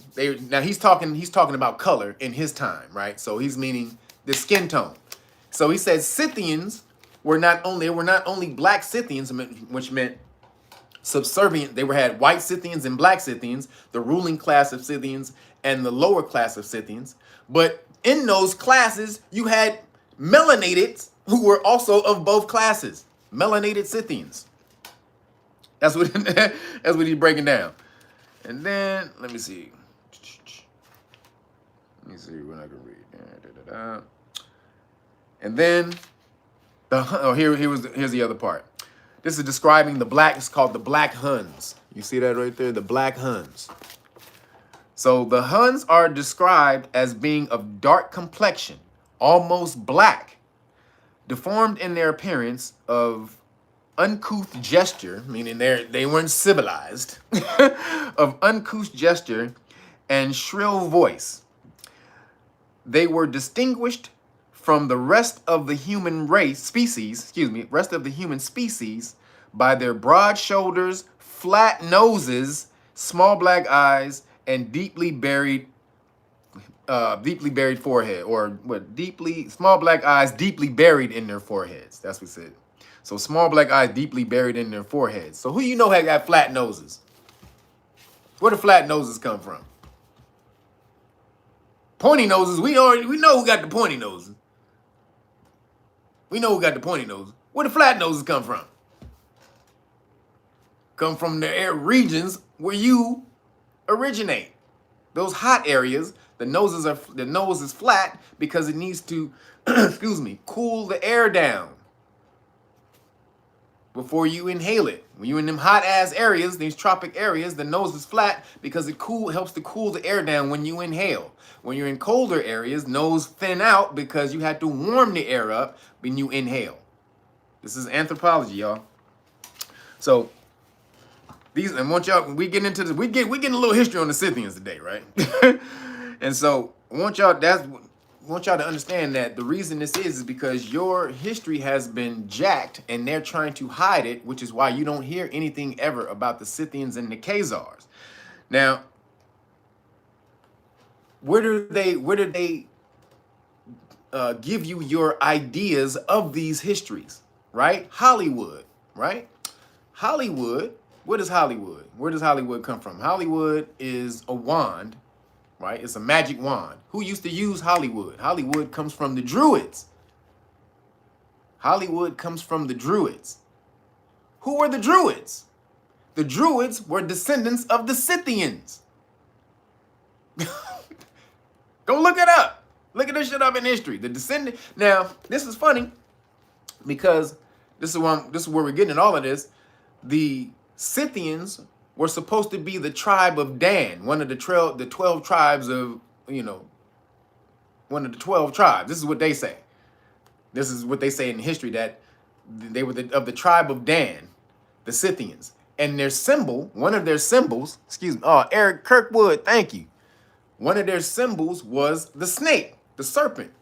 now he's talking about color in his time, right? So he's meaning the skin tone. So he says Scythians were not only black Scythians, which meant subservient. They had white Scythians and black Scythians, the ruling class of Scythians and the lower class of Scythians. But in those classes, you had melanated who were also of both classes. Melanated Scythians. That's what he's breaking down. And then let me see. Let me see what I can read. And then here's the other part. This is describing the black. It's called the Black Huns. You see that right there? The Black Huns. So the Huns are described as being of dark complexion, almost black, deformed in their appearance, of uncouth gesture, meaning they weren't civilized, of uncouth gesture and shrill voice. They were distinguished from the rest of the human species by their broad shoulders, flat noses, small black eyes, and deeply buried forehead, or small black eyes deeply buried in their foreheads. That's what it said. So small black eyes deeply buried in their foreheads. So who you know had got flat noses? Where do flat noses come from? Pointy noses, we know who got the pointy noses. We know who got the pointy noses. Where do flat noses come from? Come from the air regions where you originate. Those hot areas, the nose is flat because it needs to, cool the air down before you inhale it. When you're in them hot ass areas, these tropic areas, the nose is flat because it helps to cool the air down when you inhale. When you're in colder areas, nose thin out because you have to warm the air up when you inhale. This is anthropology, y'all. So we getting into this. We getting a little history on the Scythians today, right? And so I want y'all to understand that the reason this is because your history has been jacked and they're trying to hide it, which is why you don't hear anything ever about the Scythians and the Khazars. Now, where do they give you your ideas of these histories, right? Hollywood, right? Hollywood. What is Hollywood? Where does Hollywood come from? Hollywood is a wand, right? It's a magic wand. Who used to use Hollywood? Hollywood comes from the Druids. Hollywood comes from the Druids. Who were the Druids? The Druids were descendants of the Scythians. Go look it up. Look at this shit up in history. Now, this is funny because this is where we're getting at all of this. The Scythians were supposed to be the tribe of Dan, one of the 12 tribes of, one of the 12 tribes. This is what they say. This is what they say in history, that they were of the tribe of Dan, the Scythians. And their symbol, one of their symbols, Eric Kirkwood, thank you. One of their symbols was the snake, the serpent.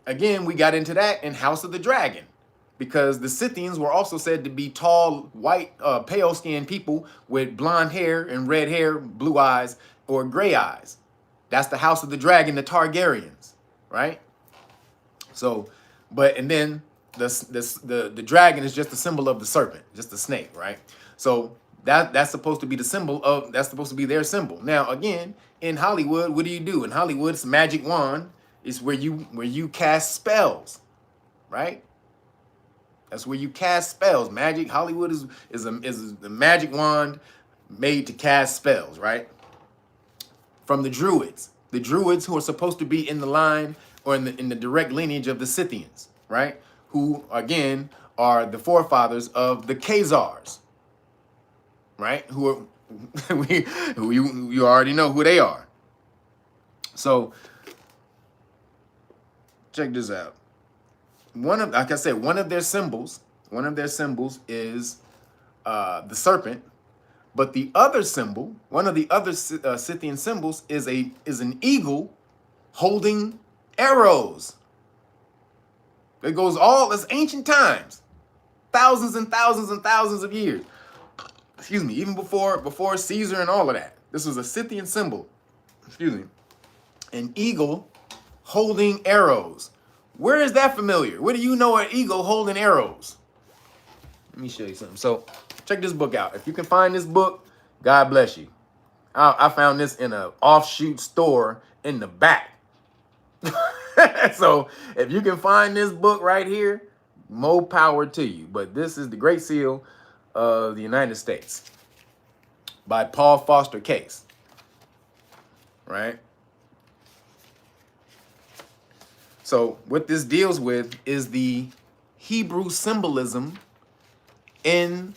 Again, we got into that in House of the Dragon, because the Scythians were also said to be tall, white, pale-skinned people with blonde hair and red hair, blue eyes, or gray eyes. That's the house of the dragon, the Targaryens, right? So, and then the dragon is just a symbol of the serpent, just a snake, right? So that's supposed to be the symbol of, that's supposed to be their symbol. Now, again, in Hollywood, what do? In Hollywood, it's a magic wand. It's where you cast spells, right? That's where you cast spells. Magic, Hollywood is a magic wand made to cast spells, right? From the Druids who are supposed to be in the line or in the direct lineage of the Scythians, right? Who again are the forefathers of the Khazars, right? Who you already know who they are. So check this out. Like I said, one of their symbols is the serpent, but the other symbol, one of the other Scythian symbols is an eagle holding arrows. It goes that's ancient times, thousands and thousands and thousands of years. Excuse me, even before Caesar and all of that. This was a Scythian symbol. Excuse me, an eagle holding arrows. Where is that familiar? Where do you know an eagle holding arrows? Let me show you something. So check this book out. If you can find this book, God bless you. I found this in an offshoot store in the back. So if you can find this book right here, more power to you. But this is the Great Seal of the United States by Paul Foster Case. Right? So what this deals with is the Hebrew symbolism in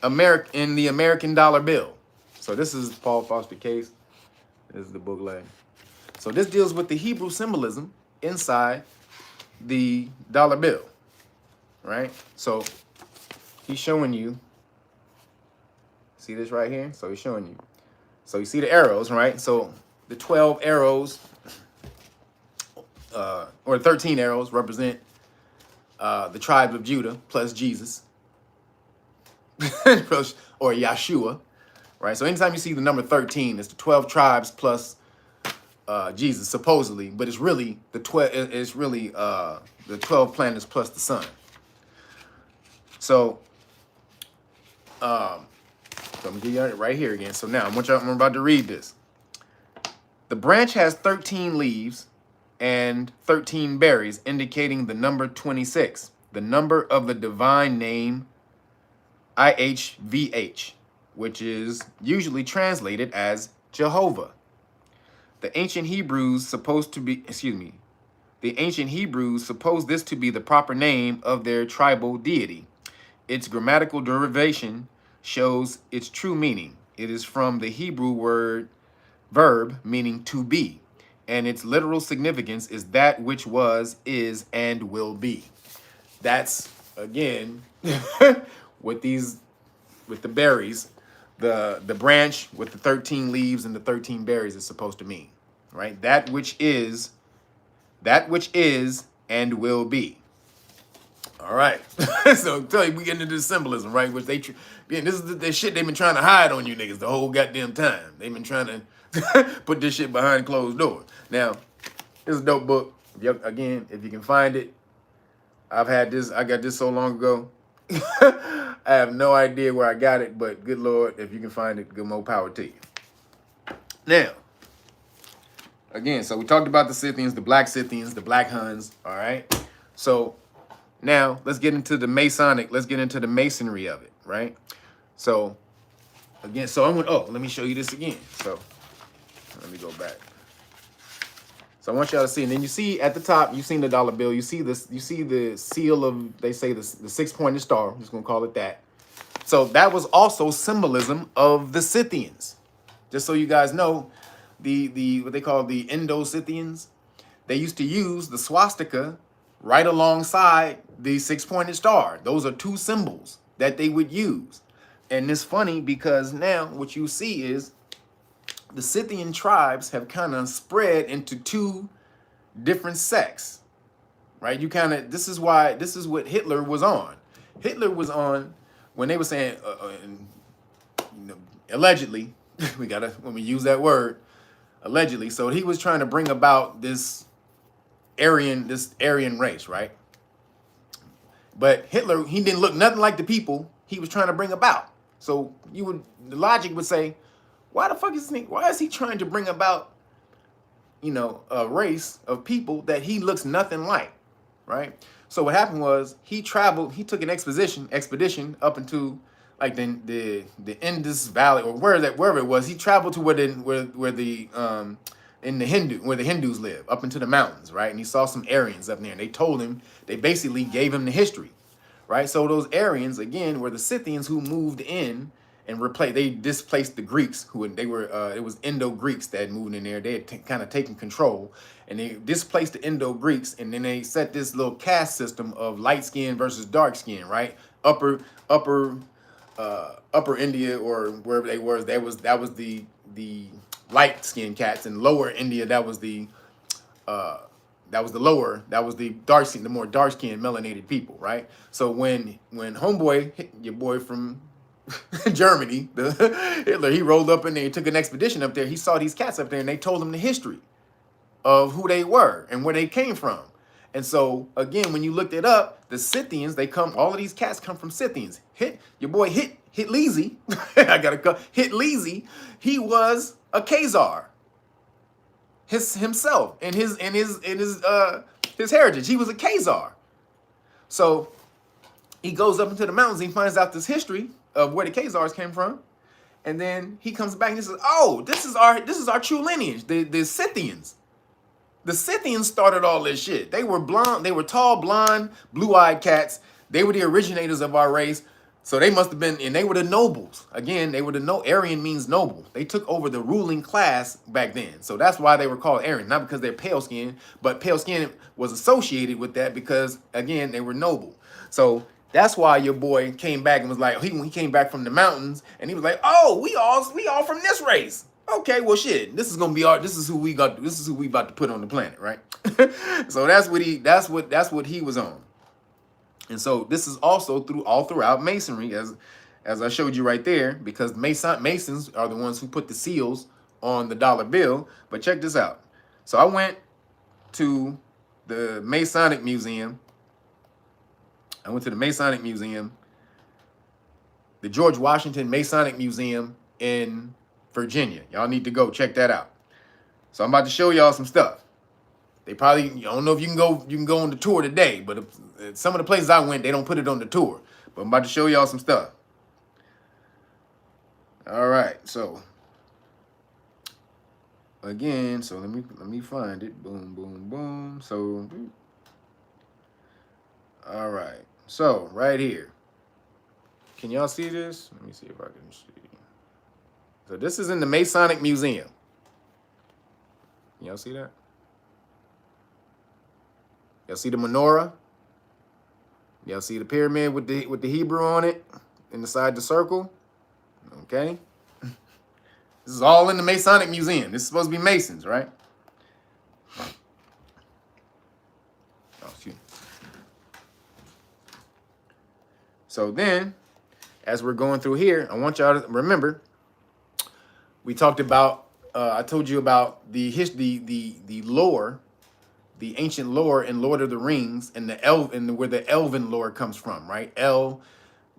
the American dollar bill. So this is Paul Foster Case. This is the book leg. So this deals with the Hebrew symbolism inside the dollar bill, right? So he's showing you, see this right here? So he's showing you. So you see the arrows, right? So the 12 arrows, or 13 arrows represent the tribes of Judah plus Jesus, or Yahshua, right? So anytime you see the number 13, it's the 12 tribes plus Jesus, supposedly, but it's really the 12. It's really the 12 planets plus the sun. So, I'm gonna give you it right here again. So now I'm about to read this. The branch has 13 leaves and 13 berries, indicating the number 26, the number of the divine name IHVH, which is usually translated as Jehovah. The ancient Hebrews supposed this to be the proper name of their tribal deity. Its grammatical derivation shows its true meaning. It is from the Hebrew verb meaning to be, and its literal significance is that which was, is, and will be. That's, again, with the berries, the branch with the 13 leaves and the 13 berries is supposed to mean, right? That which is and will be. All right. So I'm telling you, we get into this symbolism, right? Which this is the shit they've been trying to hide on you niggas the whole goddamn time. They've been trying to put this shit behind closed doors. Now, this is a dope book. Again, if you can find it, I got this so long ago. I have no idea where I got it, but good Lord, if you can find it, good more power to you. Now, again, so we talked about the Scythians, the Black Scythians, the Black Huns, all right? So now let's get into the masonry of it, right? So again, let me show you this again. So let me go back. So I want y'all to see, and then you see at the top, you've seen the dollar bill. You see this. You see the seal of, they say the 6-pointed star. I'm just gonna call it that. So that was also symbolism of the Scythians. Just so you guys know, the what they call the Indo-Scythians, they used to use the swastika right alongside the 6-pointed star. Those are two symbols that they would use. And it's funny because now what you see is the Scythian tribes have kind of spread into two different sects, right? This is what Hitler was on. Hitler was on when they were saying, allegedly, when we use that word, allegedly. So he was trying to bring about this Aryan race, right? But Hitler, he didn't look nothing like the people he was trying to bring about. So the logic would say, why the fuck why is he trying to bring about, a race of people that he looks nothing like, right? So what happened was he took an expedition up into like the Indus Valley or wherever it was. He traveled to where the Hindus live, up into the mountains, right? And he saw some Aryans up there, and they basically gave him the history, right? So those Aryans again were the Scythians who moved in and they displaced the Greeks it was Indo-Greeks that had moved in there. They had kind of taken control, and they displaced the Indo-Greeks, and then they set this little caste system of light skin versus dark skin, right? Upper India or wherever they were, that was the light skinned cats, and lower India that was the dark skin, the more dark skinned melanated people, right? So when homeboy hit your boy from Germany, Hitler, he rolled up in there, he took an expedition up there, he saw these cats up there, and they told him the history of who they were and where they came from. And so again, when you looked it up, the Scythians, all of these cats come from Scythians. Your boy Hitleasy, Hitleasy, he was a Khazar. Himself and his heritage. He was a Khazar. So he goes up into the mountains and he finds out this history of where the Khazars came from. And then he comes back and he says, oh, this is our true lineage, the Scythians. The Scythians started all this shit. They were blonde, they were tall, blonde, blue-eyed cats. They were the originators of our race. So they must have been, and they were the nobles. Again, Aryan means noble. They took over the ruling class back then. So that's why they were called Aryan, not because they're pale skin, but pale skin was associated with that because, again, they were noble. So that's why your boy came back and was like, he came back from the mountains and he was like, oh, we all from this race. Okay, well, shit, this is who we about to put on the planet, right? So that's what he was on. And so this is also all throughout Masonry, as I showed you right there, because Masons are the ones who put the seals on the dollar bill. But check this out. So I went to the Masonic Museum. The George Washington Masonic Museum in Virginia. Y'all need to go check that out. So I'm about to show y'all some stuff. They probably, I don't know if you can go on the tour today, but some of the places I went, they don't put it on the tour. But I'm about to show y'all some stuff. All right, so again, so let me find it. Boom, boom, boom. So, all right, so right here. Can y'all see this? Let me see if I can see. So this is in the Masonic Museum. Y'all see that? Y'all see the menorah? Y'all see the pyramid with the Hebrew on it inside the circle? Okay. This is all in the Masonic Museum. This is supposed to be Masons, right? Oh, shoot. So then, as we're going through here, I want y'all to remember, we talked about, I told you about the lore, the ancient lore in Lord of the Rings, and where the elven lore comes from, right?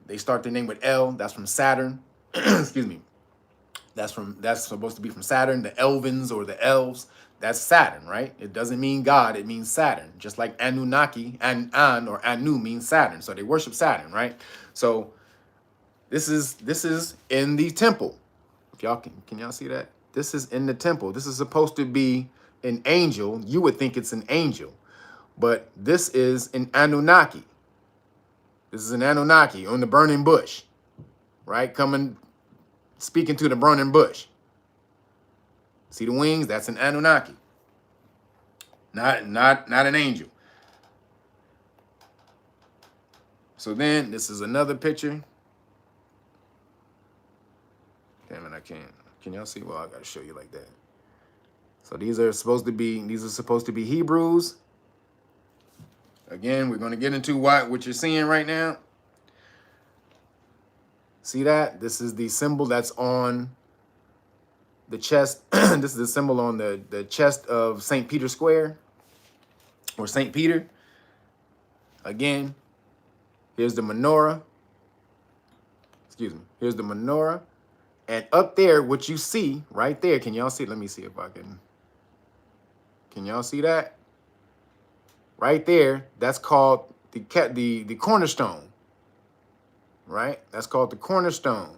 They start their name with L. That's from Saturn. Excuse me. That's supposed to be from Saturn. The Elvins or the elves, that's Saturn, right? It doesn't mean God, it means Saturn. Just like Anunnaki, An or Anu means Saturn. So they worship Saturn, right? So this is in the temple. If y'all can y'all see that? This is in the temple. This is supposed to be an angel. You would think it's an angel, but this is an Anunnaki. This is an Anunnaki on the burning bush, right? Speaking to the burning bush. See the wings? That's an Anunnaki. Not an angel. So then this is another picture. Damn it, I can't. Can y'all see? Well, I gotta show you like that. So these are supposed to be Hebrews. Again, we're gonna get into what you're seeing right now. See that? This is the symbol that's on the chest. This is the symbol on the chest of St. Peter Square or St. Peter. Again, here's the menorah. Excuse me. Here's the menorah. And up there, what you see right there, can y'all see? Let me see if I can. Can y'all see that? Right there, that's called the cornerstone. Right? That's called the cornerstone.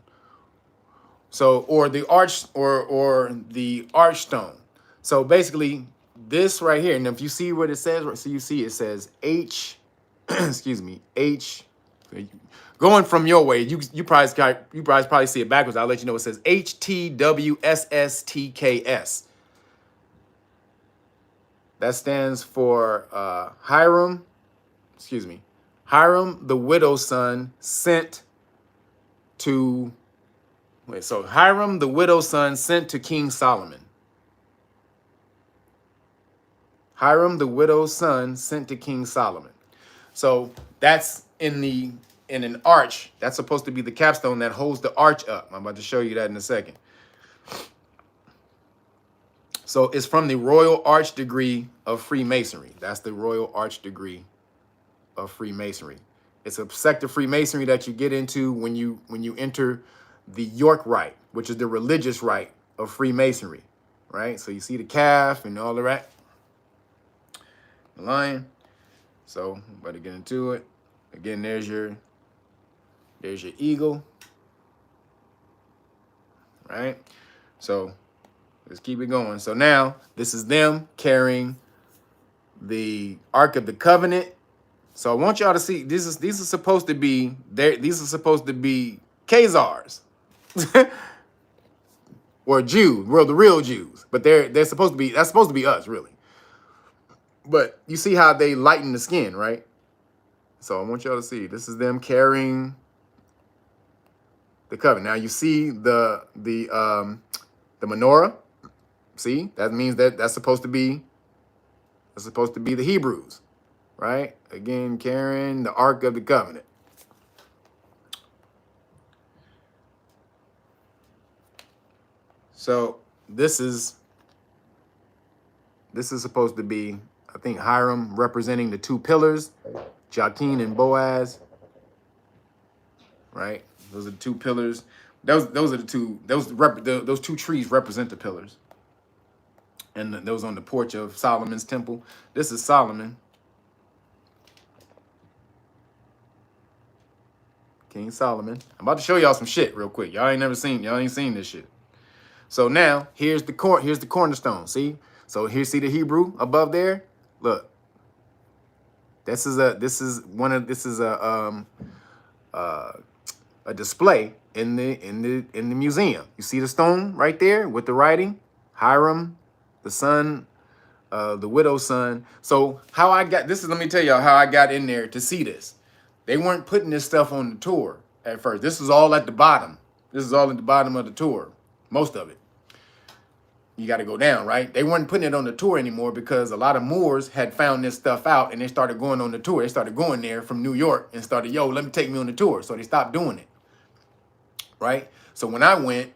So, or the arch, or the archstone. So basically, this right here, and if you see what it says, so you see it says H, excuse me, H. Going from your way, you probably see it backwards. I'll let you know. It says HTWSSTKS. That stands for Hiram. Excuse me, Hiram, the widow's son, sent to. Wait, so Hiram, the widow's son, sent to King Solomon. Hiram, the widow's son, sent to King Solomon. So that's in an arch. That's supposed to be the capstone that holds the arch up. I'm about to show you that in a second. So it's from the Royal Arch degree of Freemasonry. That's the Royal Arch degree of Freemasonry. It's a sect of Freemasonry that you get into when you enter the York Rite, which is the religious rite of Freemasonry, right? So you see the calf and all of that, the lion. So I'm about to get into it. Again, there's your eagle, right? So let's keep it going. So now this is them carrying the Ark of the Covenant. So I want y'all to see these are supposed to be Khazars. Or Jews, well, the real Jews, but that's supposed to be us, really. But you see how they lighten the skin, right? So I want y'all to see this is them carrying the covenant. Now you see the menorah. See, that means that's supposed to be the Hebrews, right? Again, carrying the Ark of the Covenant. So this is supposed to be, I think, Hiram representing the two pillars, Jachin and Boaz. Right? Those are the two pillars. Those are the two. Those two trees represent the pillars. And those on the porch of Solomon's temple. This is Solomon, King Solomon. I'm about to show y'all some shit real quick. Y'all ain't seen this shit. So now here's the cornerstone. See? So here, see the Hebrew above there? Look. This is a display in the museum. You see the stone right there with the writing? Hiram, the son, the widow's son. So how I got this is, let me tell y'all how I got in there to see this. They weren't putting this stuff on the tour at first. This is all at the bottom. This is all at the bottom of the tour. Most of it. You got to go down, right? They weren't putting it on the tour anymore because a lot of Moors had found this stuff out and they started going on the tour. They started going there from New York and started, let me take me on the tour. So they stopped doing it, right? So when I went,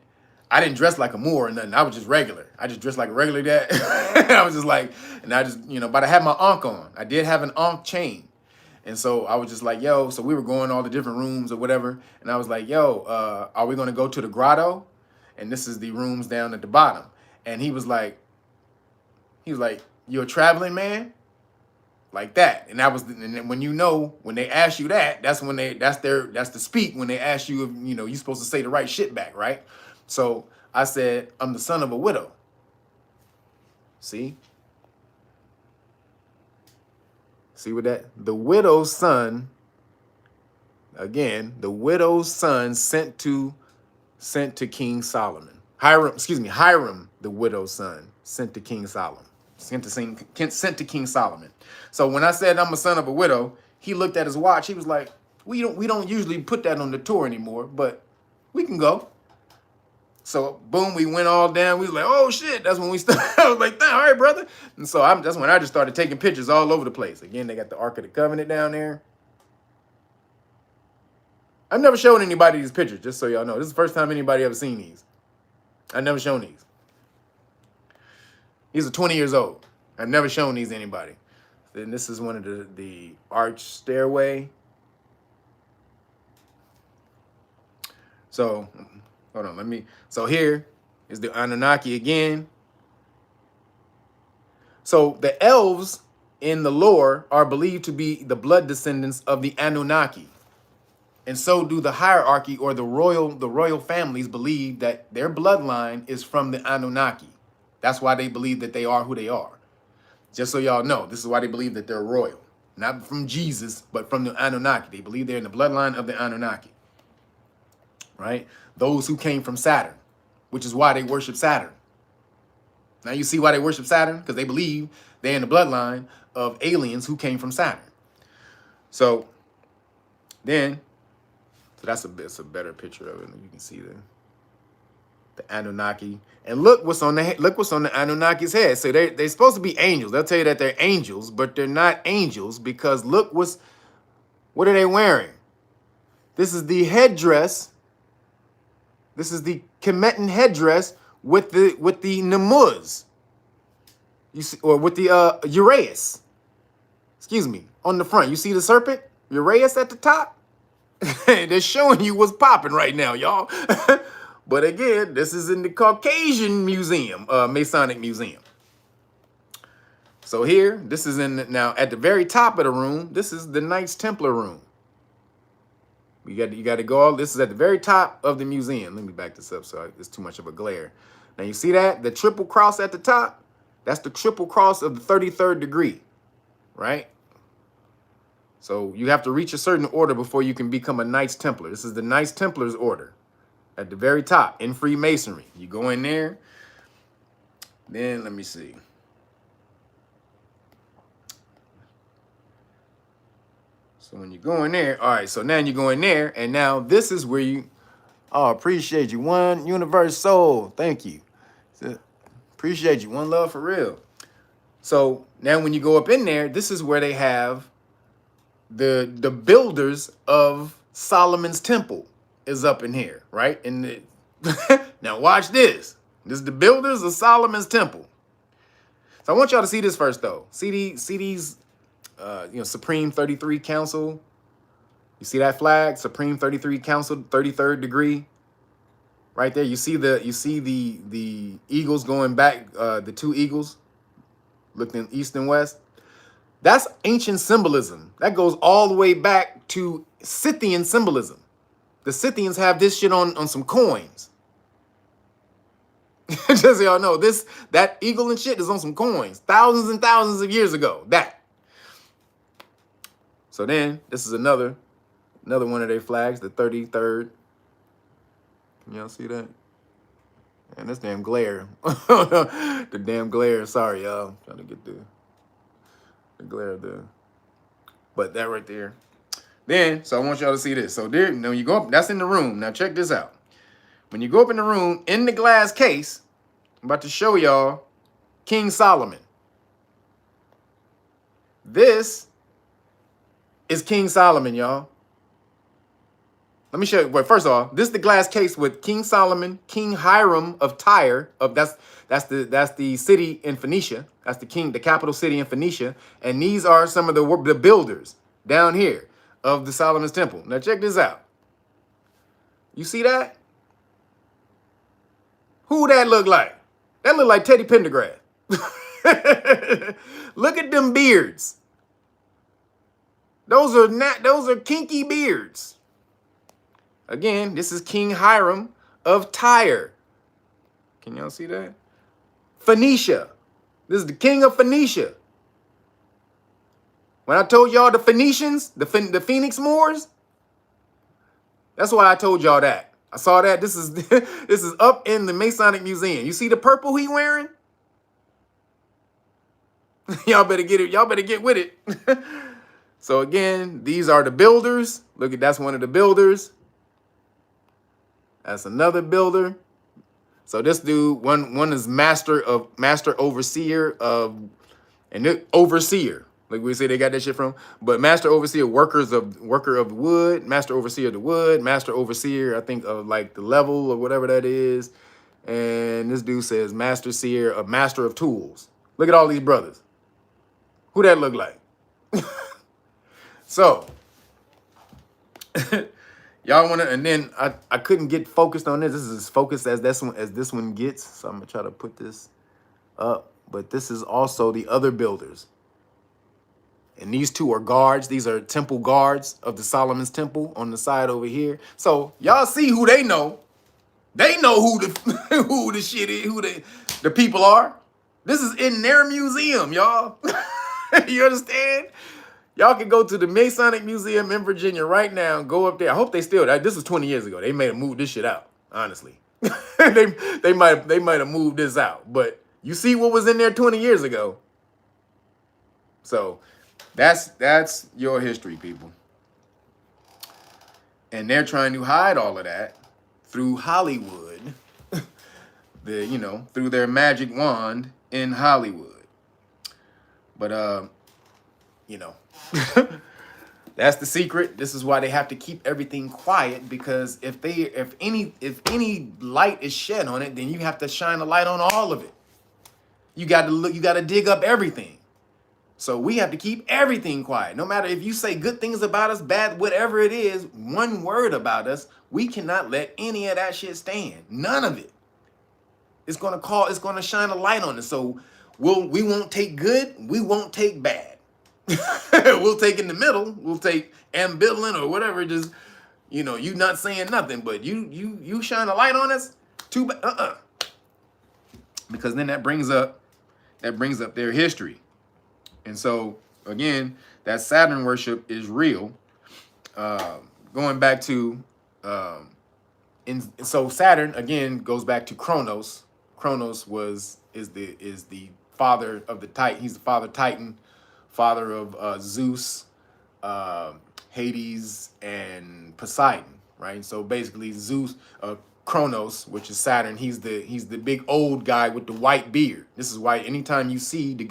I didn't dress like a Moor or nothing. I was just regular. I just dressed like a regular dad. I was just like, and I just, but I had my Ankh on. I did have an Ankh chain. And so I was just like, so we were going all the different rooms or whatever. And I was like, are we going to go to the grotto? And this is the rooms down at the bottom. And he was like, you're a traveling man? Like that. And that was, and when they ask you that, that's the speak when they ask you if, you're supposed to say the right shit back, right? So I said, I'm the son of a widow. See? See what that? The widow's son, again, the widow's son sent to King Solomon. Hiram, the widow's son, sent to King Solomon. Sent to King Solomon. So when I said I'm a son of a widow, he looked at his watch. He was like, we don't usually put that on the tour anymore, but we can go. So boom, we went all down. We was like, oh shit. That's when we started. I was like, all right, brother. And so that's when I just started taking pictures all over the place. Again, they got the Ark of the Covenant down there. I've never shown anybody these pictures, just so y'all know. This is the first time anybody ever seen these. I've never shown these. These are 20 years old. I've never shown these to anybody. Then this is one of the arch stairway. So, hold on, so here is the Anunnaki again. So the elves in the lore are believed to be the blood descendants of the Anunnaki. And so do the hierarchy or the royal families believe that their bloodline is from the Anunnaki. That's why they believe that they are who they are. Just so y'all know, this is why they believe that they're royal. Not from Jesus, but from the Anunnaki. They believe they're in the bloodline of the Anunnaki. Right? Those who came from Saturn, which is why they worship Saturn. Now you see why they worship Saturn? Because they believe they're in the bloodline of aliens who came from Saturn. So then, that's a better picture of it. You can see the Anunnaki. And look what's on the Anunnaki's head. So they're supposed to be angels. They'll tell you that they're angels, but they're not angels because look what are they wearing? This is the headdress. This is the Kemetan headdress with the Namuz. You see, or with the Uraeus. Excuse me. On the front, you see the serpent? Uraeus at the top? They're showing you what's popping right now, y'all. But again, this is in the Caucasian Museum, Masonic Museum. So here, this is now at the very top of the room. This is the Knights Templar room. You got to go all. This is at the very top of the museum. Let me back this up so it's too much of a glare. Now you see that the triple cross at the top. That's the triple cross of the 33rd degree, right? So you have to reach a certain order before you can become a Knights Templar. This is the Knights Templars order at the very top in Freemasonry. You go in there. Then let me see. So when you go in there, all right, so now you go in there, and now this is where you, oh, appreciate you. One universe soul. Thank you. Appreciate you. One love for real. So now when you go up in there, this is where they have the builders of Solomon's temple is up in here, right? And now watch this. This is the builders of Solomon's temple. So I want y'all to see this first, though. See these, Supreme 33 Council. You see that flag? Supreme 33 Council, 33rd degree. Right there. You see the eagles going back, the two eagles looking east and west. That's ancient symbolism. That goes all the way back to Scythian symbolism. The Scythians have this shit on some coins. Just so y'all know, that eagle and shit is on some coins. Thousands and thousands of years ago. That. So then, this is another one of their flags, the 33rd. Can y'all see that? Man, this damn glare. The damn glare. Sorry, y'all. Trying to get the glare of the. But that right there. Then, so I want y'all to see this. So there, when you go up, that's in the room. Now check this out. When you go up in the room, in the glass case, I'm about to show y'all King Solomon. This is King Solomon, y'all. Let me show you. Well, first off, this is the glass case with King Solomon, King Hiram of Tyre. That's the city in Phoenicia. That's the capital city in Phoenicia. And these are some of the builders down here of the Solomon's temple. Now check this out. You see that? Who that look like? That look like Teddy Pendergrass. Look at them beards. Those are kinky beards. Again, this is King Hiram of Tyre. Can y'all see that? Phoenicia. This is the king of Phoenicia. When I told y'all the Phoenicians, the Phoenix Moors, that's why I told y'all that. I saw that. This is up in the Masonic Museum. You see the purple he wearing? Y'all better get it. Y'all better get with it. So again, these are the builders. Look at, that's one of the builders. That's another builder. So this dude, one is master overseer of, and overseer. Like we say they got that shit from. But master overseer, worker of wood, master overseer of the wood, master overseer, I think of like the level or whatever that is. And this dude says master seer, a master of tools. Look at all these brothers. Who that look like? So, y'all want to, and then I couldn't get focused on this. This is as focused as this one gets. So I'm going to try to put this up. But this is also the other builders. And these two are guards. These are temple guards of the Solomon's temple on the side over here. So y'all see who they know. They know who the who the shit is, who the people are. This is in their museum, y'all. You understand? Y'all can go to the Masonic Museum in Virginia right now and go up there. I hope they still. This was 20 years ago. They may have moved this shit out. Honestly, they might have moved this out. But you see what was in there 20 years ago. So that's your history, people. And they're trying to hide all of that through Hollywood, through their magic wand in Hollywood. But that's the secret. This is why they have to keep everything quiet, because if any light is shed on it, then you have to shine a light on all of it. You got to dig up everything. So we have to keep everything quiet. No matter if you say good things about us, bad, whatever it is, one word about us, we cannot let any of that shit stand. None of it. It's gonna shine a light on it. So we won't take good, we won't take bad. We'll take in the middle, we'll take ambivalent or whatever, just you not saying nothing, but you shine a light on us, too bad. Because then that brings up their history. And so, again, that Saturn worship is real. Going back to, so Saturn, again, goes back to Kronos. Kronos is the father of the Titan. He's the father Titan, father of Zeus, Hades, and Poseidon, right? So basically Zeus, Kronos, which is Saturn, he's the big old guy with the white beard. This is why anytime you see the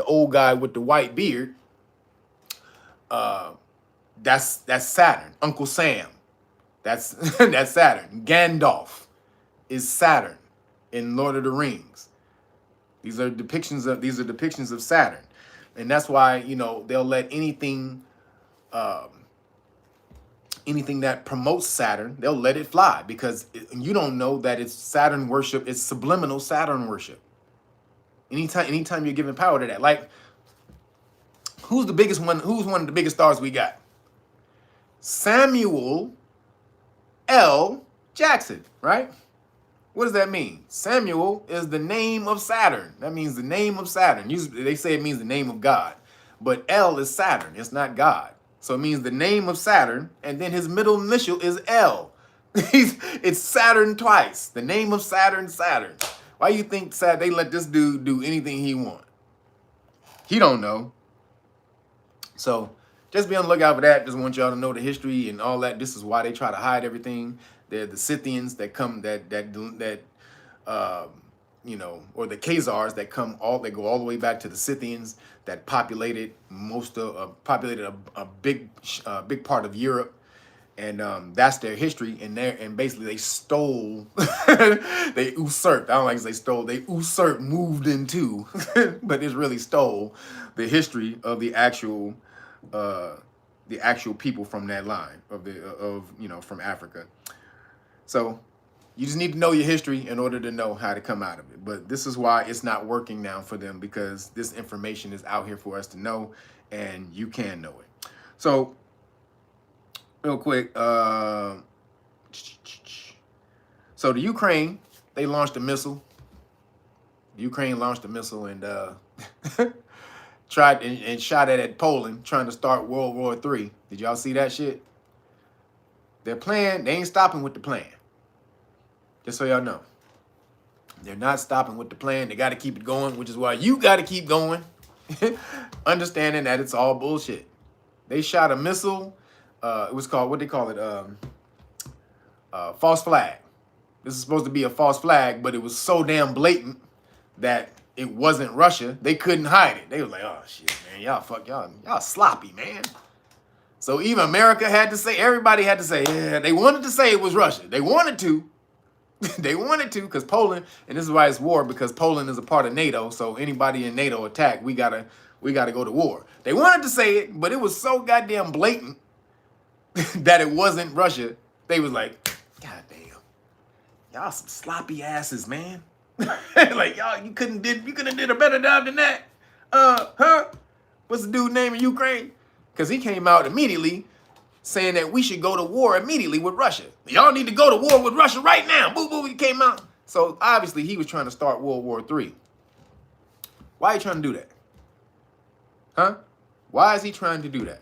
old guy with the white beard, that's Saturn. Uncle Sam, that's that's Saturn. Gandalf is Saturn in Lord of the Rings. These are depictions of Saturn, and that's why they'll let anything that promotes Saturn, they'll let it fly, because you don't know that it's Saturn worship. It's subliminal Saturn worship. Anytime you're giving power to that, like who's the biggest one? Who's one of the biggest stars we got? Samuel L. Jackson, right? What does that mean? Samuel is the name of Saturn. That means the name of Saturn. Usually they say it means the name of God, but L is Saturn. It's not God. So it means the name of Saturn, and then his middle initial is L. It's Saturn twice. The name of Saturn, Saturn. Why you think they let this dude do anything he want? He don't know. So just be on the lookout for that. Just want y'all to know the history and all that. This is why they try to hide everything. They're the Scythians that come or the Khazars that go all the way back to the Scythians that populated a big part of Europe, and that's their history. And basically they stole, they usurped. I don't like to say stole. They usurped, moved into, but it's really stole the history of the actual people from that line from Africa. So you just need to know your history in order to know how to come out of it. But this is why it's not working now for them, because this information is out here for us to know, and you can know it. So real quick, so the Ukraine, they launched a missile. Ukraine launched a missile and tried and shot it at Poland, trying to start World War III. Did y'all see that shit? Their plan, they ain't stopping with the plan. Just so y'all know. They're not stopping with the plan. They got to keep it going, which is why you got to keep going, understanding that it's all bullshit. They shot a missile. It was called, what they call it, false flag. This is supposed to be a false flag, but it was so damn blatant that it wasn't Russia. They couldn't hide it. They were like, oh, shit, man, y'all sloppy, man. So even America had to say, everybody had to say, yeah, they wanted to say it was Russia. They wanted to. They wanted to, because Poland, and this is why it's war, because Poland is a part of NATO. So anybody in NATO attack, we gotta go to war. They wanted to say it, but it was so goddamn blatant that it wasn't Russia. They was like, God damn, y'all some sloppy asses, man. Like y'all, you couldn't have did a better job than that. What's the dude name in Ukraine? Because he came out immediately saying that we should go to war immediately with Russia. Y'all need to go to war with Russia right now. Boo boo, he came out. So obviously he was trying to start World War III. Why are you trying to do that? Huh? Why is he trying to do that?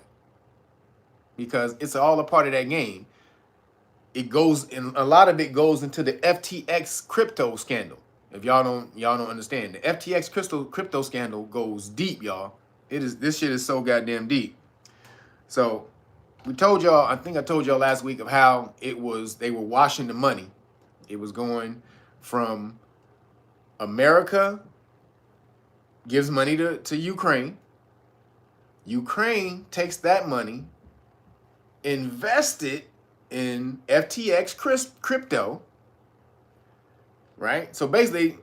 Because it's all a part of that game. It goes, and a lot of it goes into the FTX crypto scandal. If y'all don't understand, the FTX crypto scandal goes deep, y'all. This shit is so goddamn deep. So we told y'all, I think I told y'all last week of how they were washing the money. It was going from America gives money to Ukraine. Ukraine takes that money, invest it in FTX crypto, right? So basically,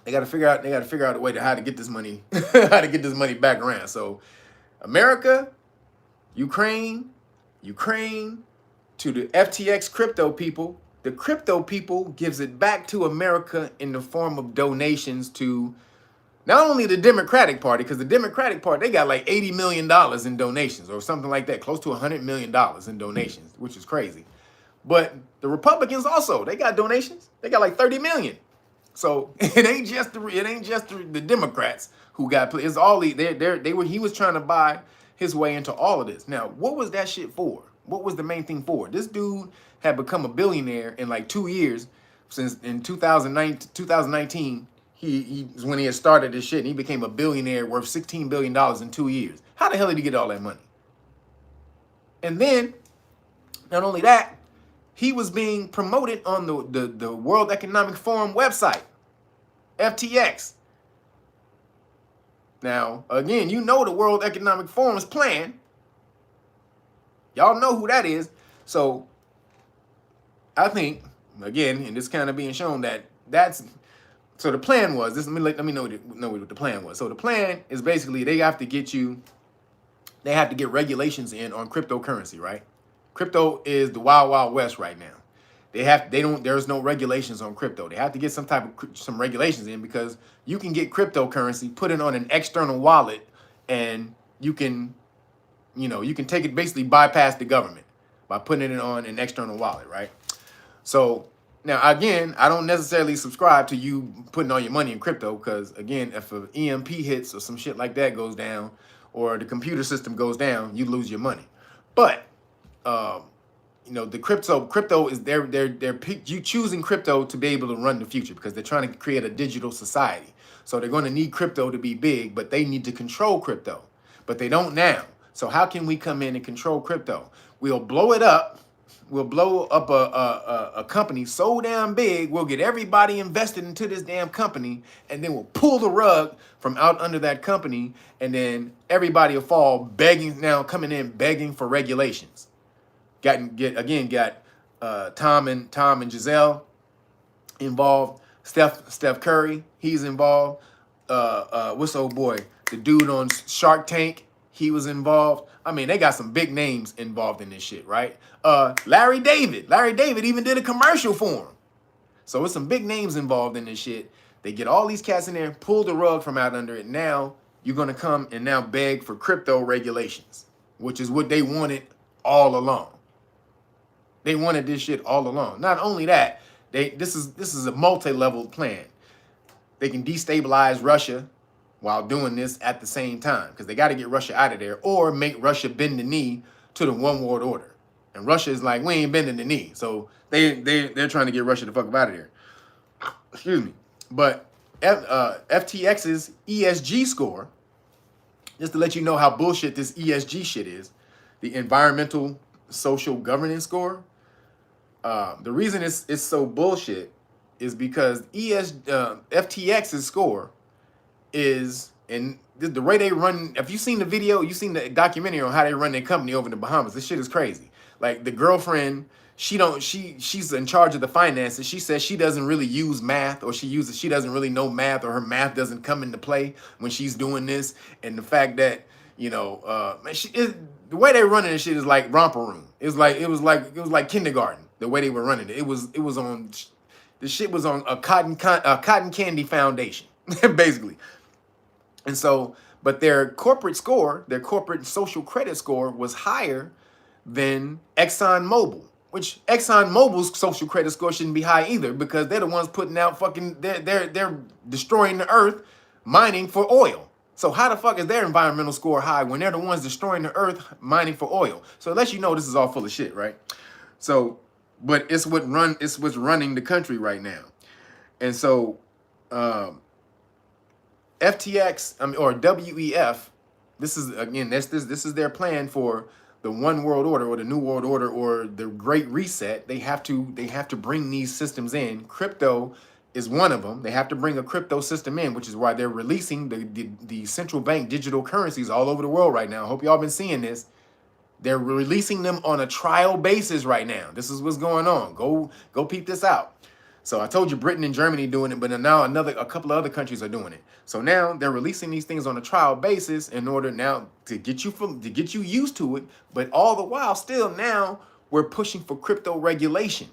they got to figure out a way to how to get this money back around. So America, Ukraine to the FTX crypto people. The crypto people gives it back to America in the form of donations to not only the Democratic Party, because the Democratic Party, they got like $80 million in donations or something like that, close to $100 million in donations, which is crazy. But the Republicans also, they got donations. They got like 30 million. So it ain't just the Democrats who got, it's all he was trying to buy his way into all of this. Now, what was that shit for? What was the main thing for? This dude had become a billionaire in like 2 years, since in 2019, he was when he had started this shit, and he became a billionaire worth $16 billion in 2 years. How the hell did he get all that money? And then, not only that, he was being promoted on the World Economic Forum website, FTX. Now, again, you know the World Economic Forum's plan. Y'all know who that is. So, I think, again, and this kind of being shown so the plan was, let me know what the plan was. So the plan is basically they have to get regulations in on cryptocurrency, right? Crypto is the wild, wild west right now. There's no regulations on crypto. They have to get some regulations in, because you can get cryptocurrency, put it on an external wallet, and you can take it, basically bypass the government by putting it on an external wallet, right? So now, again, I don't necessarily subscribe to you putting all your money in crypto, because, again, if an EMP hits or some shit like that goes down, or the computer system goes down, you lose your money. But the crypto is you choosing crypto to be able to run the future, because they're trying to create a digital society. So they're going to need crypto to be big, but they need to control crypto. But they don't now. So how can we come in and control crypto? We'll blow it up. We'll blow up a company so damn big, we'll get everybody invested into this damn company, and then we'll pull the rug from out under that company, and then everybody will fall coming in begging for regulations. Got Tom and Giselle involved. Steph Curry, he's involved. What's old boy? The dude on Shark Tank, he was involved. I mean, they got some big names involved in this shit, right? Larry David even did a commercial for him. So it's some big names involved in this shit. They get all these cats in there, pull the rug from out under it. Now you're going to come and now beg for crypto regulations, which is what they wanted all along. They wanted this shit all along. Not only that, this is a multi-level plan. They can destabilize Russia while doing this at the same time, because they got to get Russia out of there, or make Russia bend the knee to the one world order. And Russia is like, we ain't bending the knee. So they're trying to get Russia the fuck up out of there. Excuse me. But FTX's ESG score, just to let you know how bullshit this ESG shit is, the environmental social governance score, the reason it's so bullshit is because FTX's score is, and the way they run, if you've seen the video, you've seen the documentary on how they run their company over in the Bahamas, this shit is crazy. Like the girlfriend, she's in charge of the finances. She says she doesn't really use math, or she doesn't really know math, or her math doesn't come into play when she's doing this. And the fact that, man, the way they running this shit is like romper room. It was like kindergarten. The way they were running it, it was on. The shit was on a cotton candy foundation, basically. And so, but their corporate score, their corporate social credit score was higher than ExxonMobil, which ExxonMobil's social credit score shouldn't be high either, because they're the ones putting out they're destroying the earth, mining for oil. So how the fuck is their environmental score high when they're the ones destroying the earth, mining for oil? So it lets you know this is all full of shit, right? So, but it's what's running the country right now. And so FTX, or WEF, this is their plan for the one world order, or the new world order, or the great reset. They have to bring these systems in. Crypto is one of them. They have to bring a crypto system in, which is why they're releasing the central bank digital currencies all over the world right now. I hope y'all been seeing this. They're releasing them on a trial basis right now. This is what's going on. Go peep this out. So I told you Britain and Germany doing it, but now a couple of other countries are doing it. So now they're releasing these things on a trial basis in order now to get you used to it. But all the while, still now we're pushing for crypto regulation,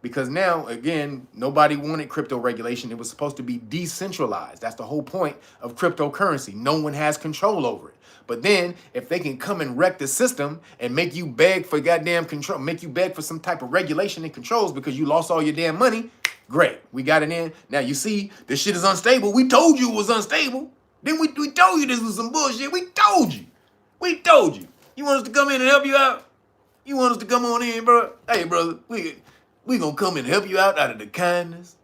because now again nobody wanted crypto regulation. It was supposed to be decentralized. That's the whole point of cryptocurrency. No one has control over it. But then if they can come and wreck the system and make you beg for goddamn control, make you beg for some type of regulation and controls because you lost all your damn money, great. We got it in. Now you see, this shit is unstable. We told you it was unstable. Then we told you this was some bullshit. We told you. We told you. You want us to come in and help you out? You want us to come on in, bro? Hey, brother, we gonna come and help you out of the kindness,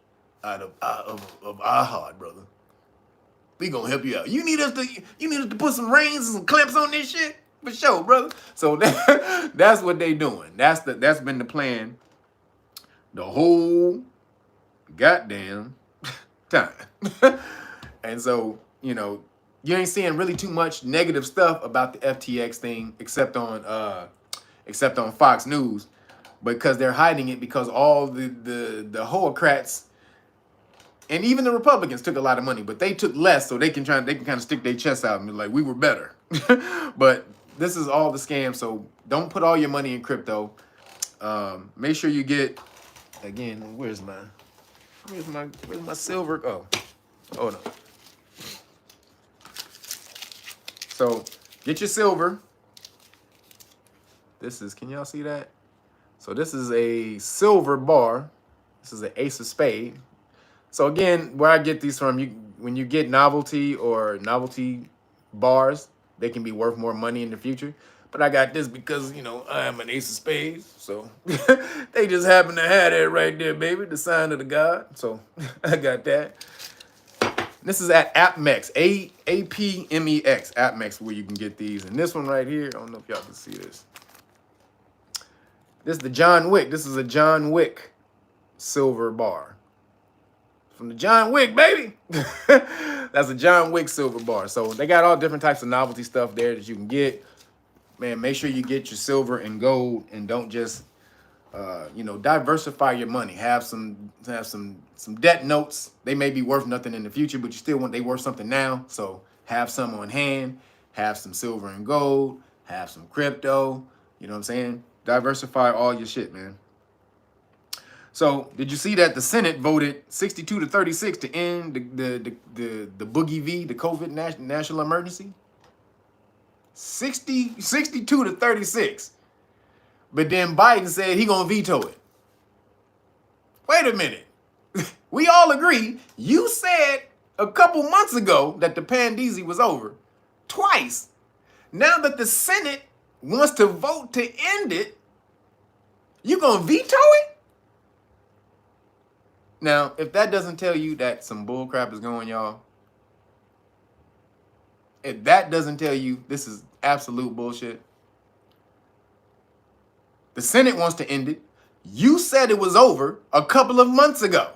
out of our heart, brother. We gonna help you out. You need us to put some reins and some clamps on this shit? For sure, brother. So that's what they doing. That's been the plan the whole goddamn time. And so, you ain't seeing really too much negative stuff about the FTX thing, except on Fox News, because they're hiding it, because all the Hoocrats and even the Republicans took a lot of money, but they took less, so they can kind of stick their chests out and be like, we were better. But this is all the scam. So don't put all your money in crypto. Make sure you get, again, where's my silver? Oh, hold on. So get your silver. Can y'all see that? So this is a silver bar. This is an ace of spade. So again, where I get these from, when you get novelty bars, they can be worth more money in the future. But I got this because, I am an ace of spades. So they just happen to have that right there, baby. The sign of the god. So I got that. This is at AppMex, APMEX, AppMex, where you can get these. And this one right here, I don't know if y'all can see this. This is the John Wick. This is a John Wick silver bar. From the John Wick, baby. That's a John Wick silver bar. So they got all different types of novelty stuff there that you can get. Man, make sure you get your silver and gold, and don't just diversify your money. Have some debt notes. They may be worth nothing in the future, but you still want they worth something now. So have some on hand. Have some silver and gold. Have some crypto. You know what I'm saying? Diversify all your shit, man. So did you see that the Senate voted 62-36 to end the Boogie V, the COVID national emergency? 62-36. But then Biden said he gonna veto it. Wait a minute. We all agree. You said a couple months ago that the pandeezy was over. Twice. Now that the Senate wants to vote to end it, you gonna veto it? Now, if that doesn't tell you that some bull crap is going, y'all, if that doesn't tell you this is absolute bullshit, the Senate wants to end it. You said it was over a couple of months ago,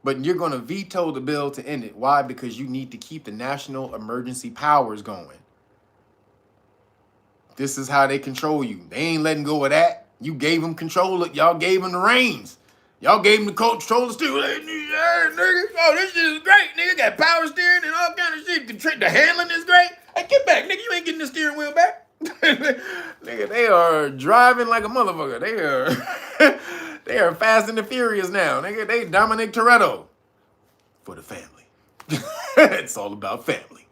but you're going to veto the bill to end it. Why? Because you need to keep the national emergency powers going. This is how they control you. They ain't letting go of that. You gave them control. Y'all gave them the reins. Y'all gave them the control of steering. Yeah, nigga. Oh, this shit is great, nigga. Got power steering and all kind of shit. The handling is great. Hey, get back, nigga. You ain't getting the steering wheel back. Nigga, they are driving like a motherfucker. They are Fast and the Furious now. Nigga, they Dominic Toretto for the family. It's all about family.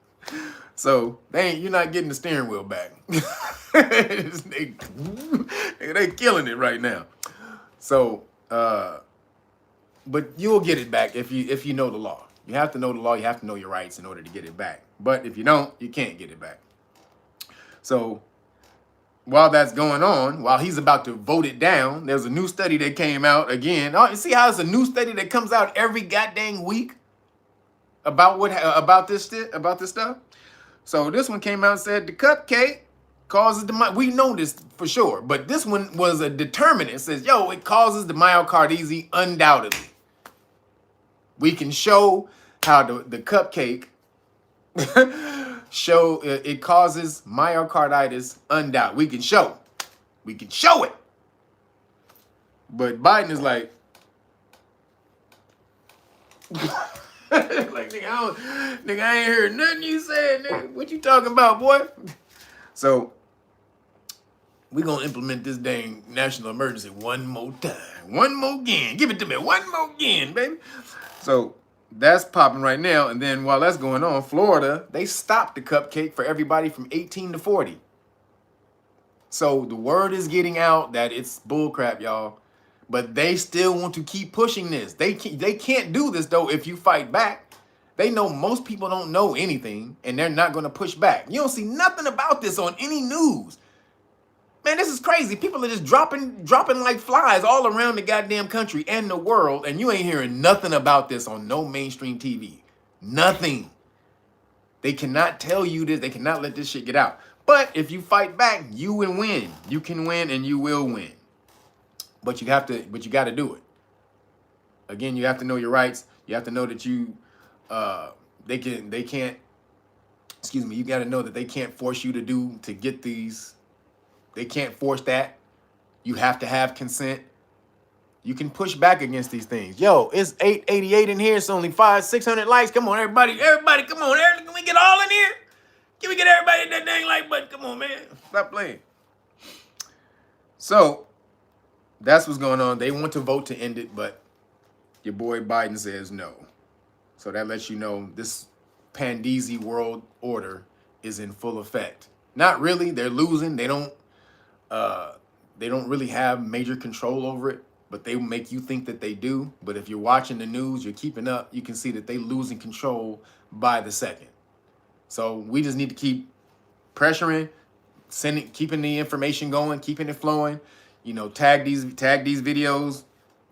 So you're not getting the steering wheel back. they killing it right now. So, but you'll get it back if you know the law. You have to know the law. You have to know your rights in order to get it back. But if you don't, you can't get it back. So while that's going on, while he's about to vote it down, there's a new study that came out again. Oh, you see how it's a new study that comes out every goddamn week about this stuff? So this one came out and said the cupcake causes the we know this for sure, but this one was a determinant. It says, yo, it causes the myocarditis undoubtedly. We can show how the cupcake it causes myocarditis undoubtedly. We can show it. But Biden is like like, nigga, I ain't heard nothing you said, nigga. What you talking about, boy? So we gonna implement this dang national emergency one more time. One more again. Give it to me. One more again, baby. So that's popping right now. And then while that's going on, Florida, they stopped the cupcake for everybody from 18 to 40. So the word is getting out that it's bullcrap, y'all. But they still want to keep pushing this. They can't do this, though, if you fight back. They know most people don't know anything, and they're not going to push back. You don't see nothing about this on any news. Man, this is crazy. People are just dropping like flies all around the goddamn country and the world, and you ain't hearing nothing about this on no mainstream TV. Nothing. They cannot tell you this. They cannot let this shit get out. But if you fight back, you will win. You can win, and you will win. But you got to do it. Again, you have to know your rights. You have to know that you can't you got to know that they can't force you to get these. They can't force that. You have to have consent. You can push back against these things. Yo, it's 888 in here. It's only 600 likes. Come on, everybody, come on. Can we get all in here? Can we get everybody in that dang like button? Come on, man. Stop playing. So that's what's going on. They want to vote to end it, but your boy Biden says no. So that lets you know this Pandisi world order is in full effect. Not really. They're losing. They don't really have major control over it, but they make you think that they do. But if you're watching the news, you're keeping up, you can see that they losing control by the second. So we just need to keep pressuring, keeping the information going, keeping it flowing. You know, tag these videos,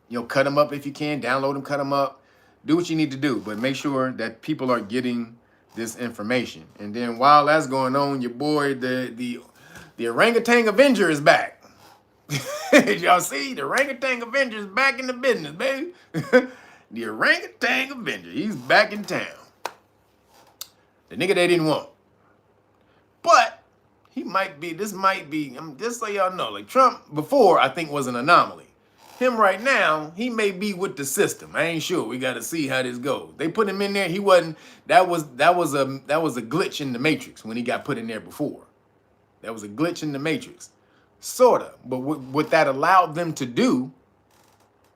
you know, cut them up if you can, download them, cut them up, do what you need to do, but make sure that people are getting this information. And then while that's going on, your boy, the orangutan Avenger is back. Y'all see, the orangutan Avenger is back in the business, baby. The orangutan Avenger, he's back in town. The nigga they didn't want. But this might be, just so y'all know, like Trump before, I think, was an anomaly. Him right now, he may be with the system. I ain't sure. We got to see how this goes. They put him in there. He wasn't, that was a glitch in the Matrix when he got put in there before. That was a glitch in the Matrix. Sort of. But what that allowed them to do,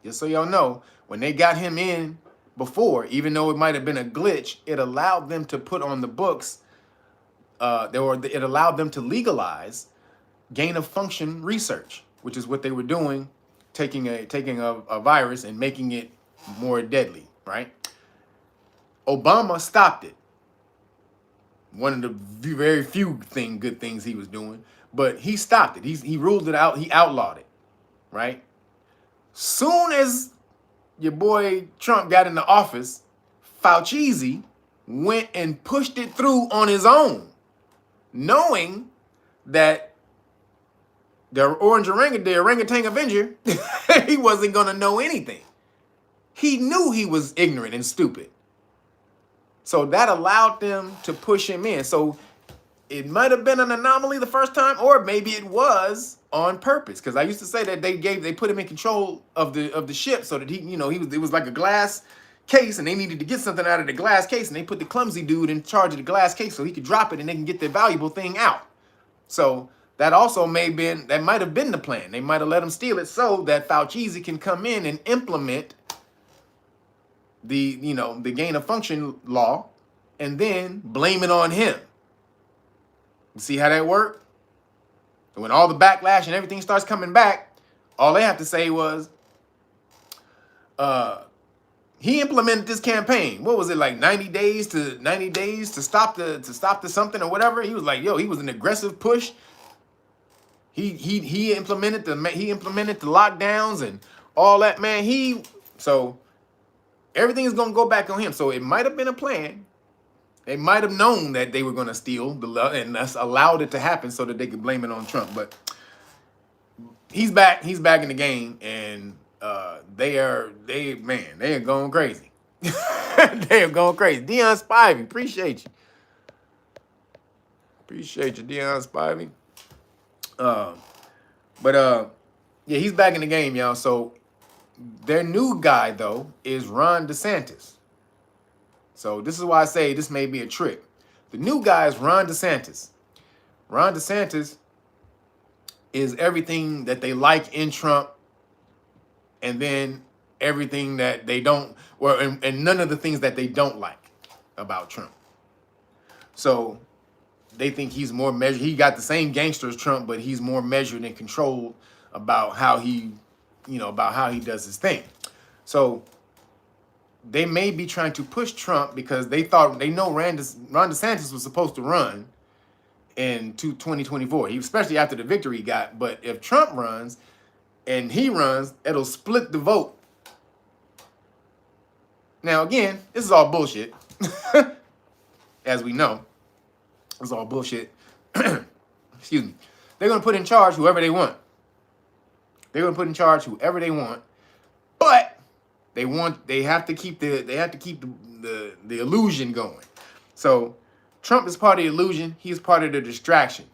just so y'all know, when they got him in before, even though it might have been a glitch, it allowed them to put on the books, it allowed them to legalize gain-of-function research, which is what they were doing, taking a virus and making it more deadly, right? Obama stopped it. One of the very few good things he was doing, but he stopped it. He ruled it out. He outlawed it, right? Soon as your boy Trump got into office, Fauci went and pushed it through on his own, knowing that the orangutan Avenger, he wasn't going to know anything. He knew he was ignorant and stupid. So that allowed them to push him in. So it might have been an anomaly the first time, or maybe it was on purpose. Because I used to say that they put him in control of the ship so that it was like a glass case, and they needed to get something out of the glass case, and they put the clumsy dude in charge of the glass case so he could drop it and they can get the valuable thing out. So that also might have been the plan. They might have let him steal it so that Fauci can come in and implement the gain of function law and then blame it on him. You see how that worked? When all the backlash and everything starts coming back, all they have to say was, he implemented this campaign. What was it, like 90 days to stop the something or whatever? He was like, yo, he was an aggressive push. He implemented the lockdowns and all that, man. So everything is gonna go back on him. So it might have been a plan. They might have known that they were gonna steal and thus allowed it to happen so that they could blame it on Trump. But he's back. He's back in the game, and they are going crazy. They are going crazy. Dion Spivey, appreciate you. Appreciate you, Dion Spivey. Yeah, he's back in the game, y'all. So their new guy, though, is Ron DeSantis. So this is why I say this may be a trick. The new guy is Ron DeSantis. Ron DeSantis is everything that they like in Trump, and then everything that they don't, and none of the things that they don't like about Trump. So they think he's more measured. He got the same gangster as Trump, but he's more measured and controlled about how he does his thing. So they may be trying to push Trump because they know Ron DeSantis was supposed to run in 2024, especially after the victory he got. But if Trump runs and he runs, it'll split the vote. Now, again, this is all bullshit. As we know, it's all bullshit. Excuse me. They're going to put in charge whoever they want. They're going to put in charge whoever they want. But they have to keep the illusion going. So Trump is part of the illusion. He's part of the distraction.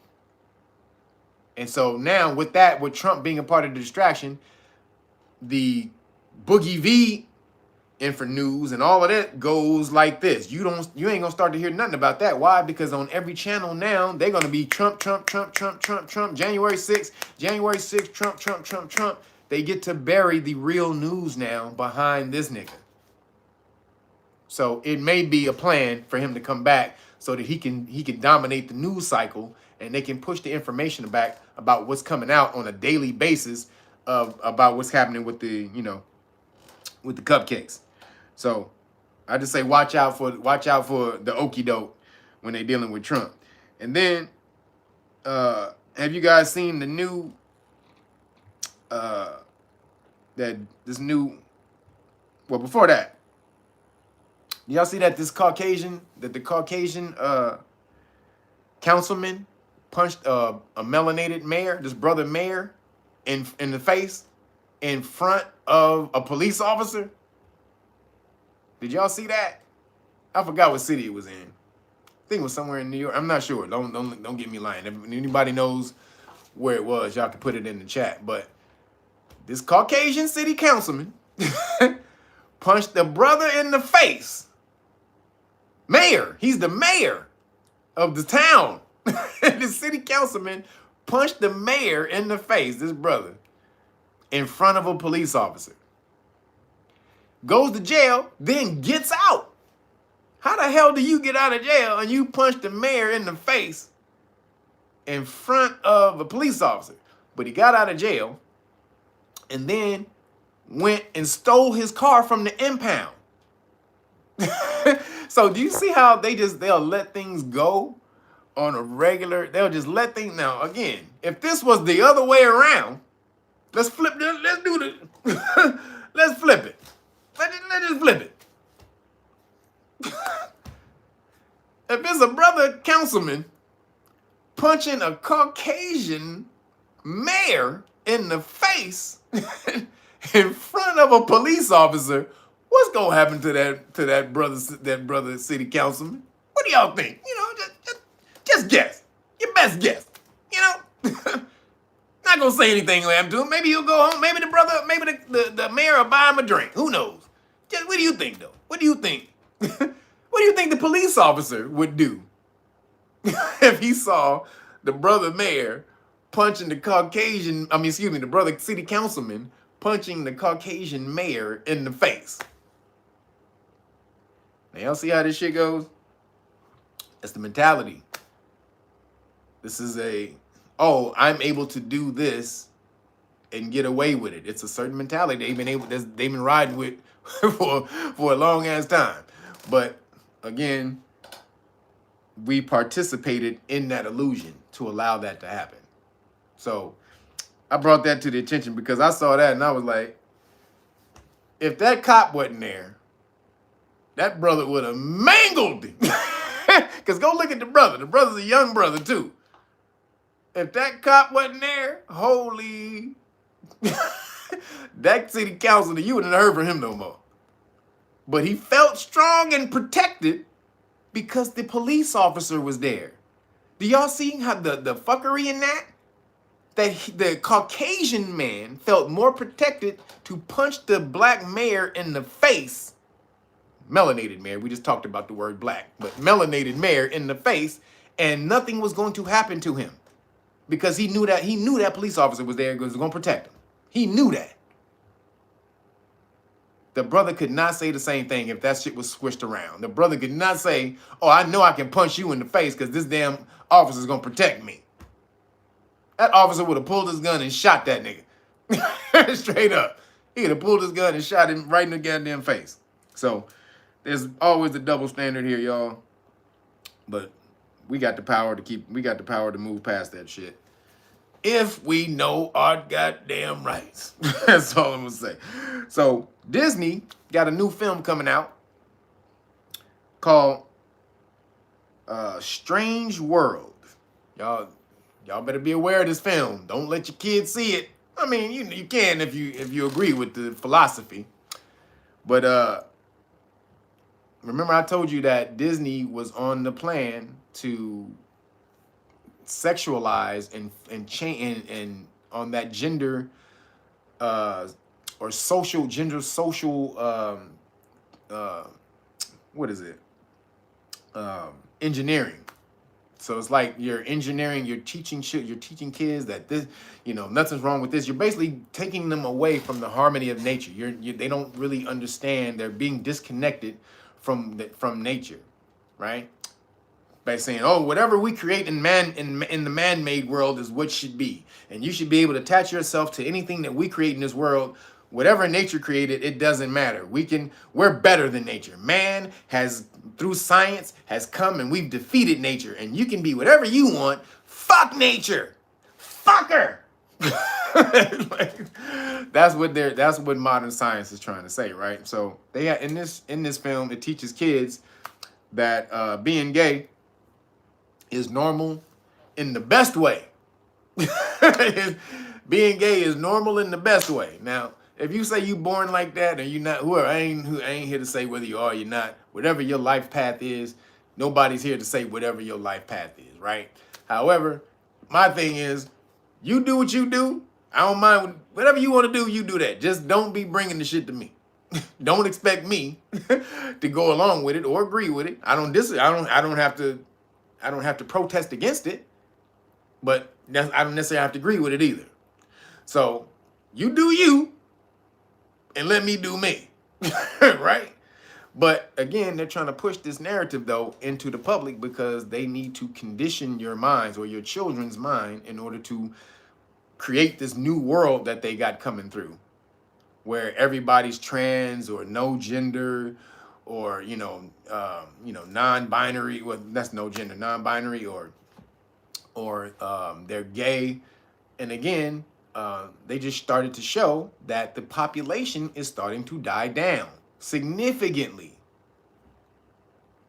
And so now with Trump being a part of the distraction, the Boogie V info news and all of that goes like this. You ain't gonna start to hear nothing about that. Why? Because on every channel now, they're gonna be Trump, January 6th, Trump. They get to bury the real news now behind this nigga. So it may be a plan for him to come back so that he can dominate the news cycle, and they can push the information back about what's coming out on a daily basis about what's happening with the cupcakes. So I just say watch out for the okie doke when they're dealing with Trump. And then have you guys seen the new before that, y'all see that the Caucasian councilman punched a melanated mayor, this brother mayor, in the face in front of a police officer? Did y'all see that? I forgot what city it was in. I think it was somewhere in New York. I'm not sure. Don't get me lying. If anybody knows where it was, y'all can put it in the chat. But this Caucasian city councilman punched the brother in the face. Mayor. He's the mayor of the town. The city councilman punched the mayor in the face, this brother, in front of a police officer. Goes to jail, then gets out. How the hell do you get out of jail and you punch the mayor in the face in front of a police officer? But he got out of jail and then went and stole his car from the impound. So do you see how they'll let things go on a regular? They'll just let things. Now, again, if this was the other way around, let's flip this. Let's do this. Let's flip it. Let's just flip it. If it's a brother councilman punching a Caucasian mayor in the face in front of a police officer, what's gonna happen to that brother city councilman? What do y'all think? Just guess. Your best guess. You know? Not gonna say anything to him. Maybe he'll go home. Maybe the brother, maybe the mayor will buy him a drink. Who knows? Just what do you think though? What do you think? What do you think the police officer would do if he saw the brother mayor punching the the brother city councilman punching the Caucasian mayor in the face? Now y'all see how this shit goes? That's the mentality. This is I'm able to do this and get away with it. It's a certain mentality they've been riding with for a long ass time. But again, we participated in that illusion to allow that to happen. So I brought that to the attention because I saw that and I was like, if that cop wasn't there, that brother would have mangled him. Because go look at the brother. The brother's a young brother too. If that cop wasn't there, holy, that city councilman, you wouldn't have heard from him no more. But he felt strong and protected because the police officer was there. Do y'all see how the fuckery in that? That the Caucasian man felt more protected to punch the black mayor in the face. Melanated mayor, we just talked about the word black, but melanated mayor in the face, and nothing was going to happen to him. Because he knew that police officer was there because he was going to protect him. He knew that. The brother could not say the same thing if that shit was switched around. The brother could not say, oh, I know I can punch you in the face because this damn officer is going to protect me. That officer would have pulled his gun and shot that nigga. Straight up. He would have pulled his gun and shot him right in the goddamn face. So there's always a double standard here, y'all. But we got the power to move past that shit. If we know our goddamn rights. That's all I'm gonna say. So Disney got a new film coming out called Strange World. Y'all better be aware of this film. Don't let your kids see it. I mean, you can if you agree with the philosophy. But remember I told you that Disney was on the plan to sexualize and change and on that gender or social what is it? Engineering. So it's like you're engineering, you're teaching kids that this, nothing's wrong with this. You're basically taking them away from the harmony of nature. They don't really understand. They're being disconnected from nature, right? By saying, oh, whatever we create in the man-made world is what should be. And you should be able to attach yourself to anything that we create in this world. Whatever nature created, it doesn't matter. We're better than nature. Man has, through science, has come and we've defeated nature. And you can be whatever you want. Fuck nature. Fuck her. That's what modern science is trying to say, right? So in this film, it teaches kids that being gay is normal in the best way. Being gay is normal in the best way. Now, if you say you born like that and you're not, I ain't here to say whether you are or you're not. Whatever your life path is, nobody's here to say whatever your life path is, right? However, my thing is, you do what you do. I don't mind whatever you want to do. You do that. Just don't be bringing the shit to me. Don't expect me to go along with it or agree with it. I don't have to protest against it, but I don't necessarily have to agree with it either. So you do you and let me do me, right? But again, they're trying to push this narrative, though, into the public because they need to condition your minds or your children's mind in order to create this new world that they got coming through, where everybody's trans or no gender or, non-binary. Well, that's no gender, non-binary or they're gay. And again, they just started to show that the population is starting to die down significantly.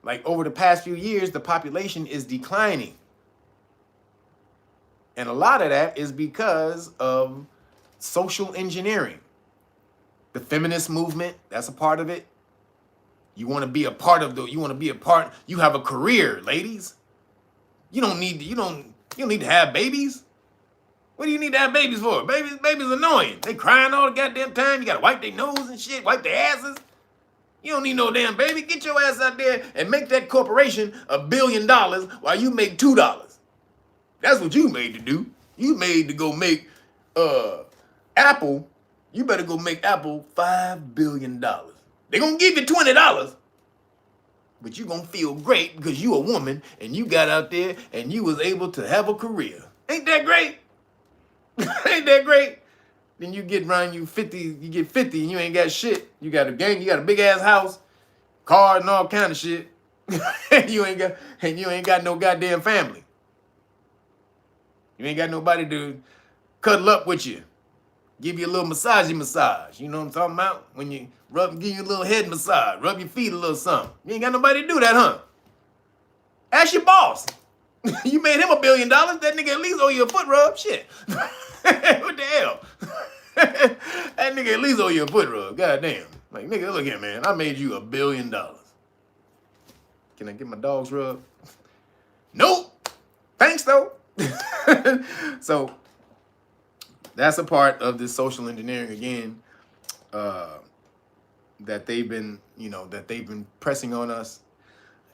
Like over the past few years, the population is declining. And a lot of that is because of social engineering. The feminist movement, that's a part of it. You want to be a part of you have a career, ladies. You don't You don't need to have babies. What do you need to have babies for? Babies annoying. They crying all the goddamn time. You gotta wipe their nose and shit, wipe their asses. You don't need no damn baby. Get your ass out there and make that corporation $1 billion while you make $2. That's what you made to do. You made to go make Apple. You better go make Apple $5 billion. They're gonna give you $20. But you gonna feel great because you a woman and you got out there and you was able to have a career. Ain't that great? Ain't that great? Then you get around you 50, you get 50 and you ain't got shit. You got a gang, you got a big ass house, car and all kind of shit. and you ain't got no goddamn family. You ain't got nobody to cuddle up with you. Give you a little massage. You know what I'm talking about? When you give you a little head massage, rub your feet a little something. You ain't got nobody to do that, huh? Ask your boss. You made him $1 billion. That nigga at least owe you a foot rub. Shit. What the hell? That nigga at least owe you a foot rub. God damn. Like, nigga, look here, man. I made you $1 billion. Can I get my dogs rubbed? Nope. Thanks, though. So, that's a part of this social engineering again that they've been, pressing on us.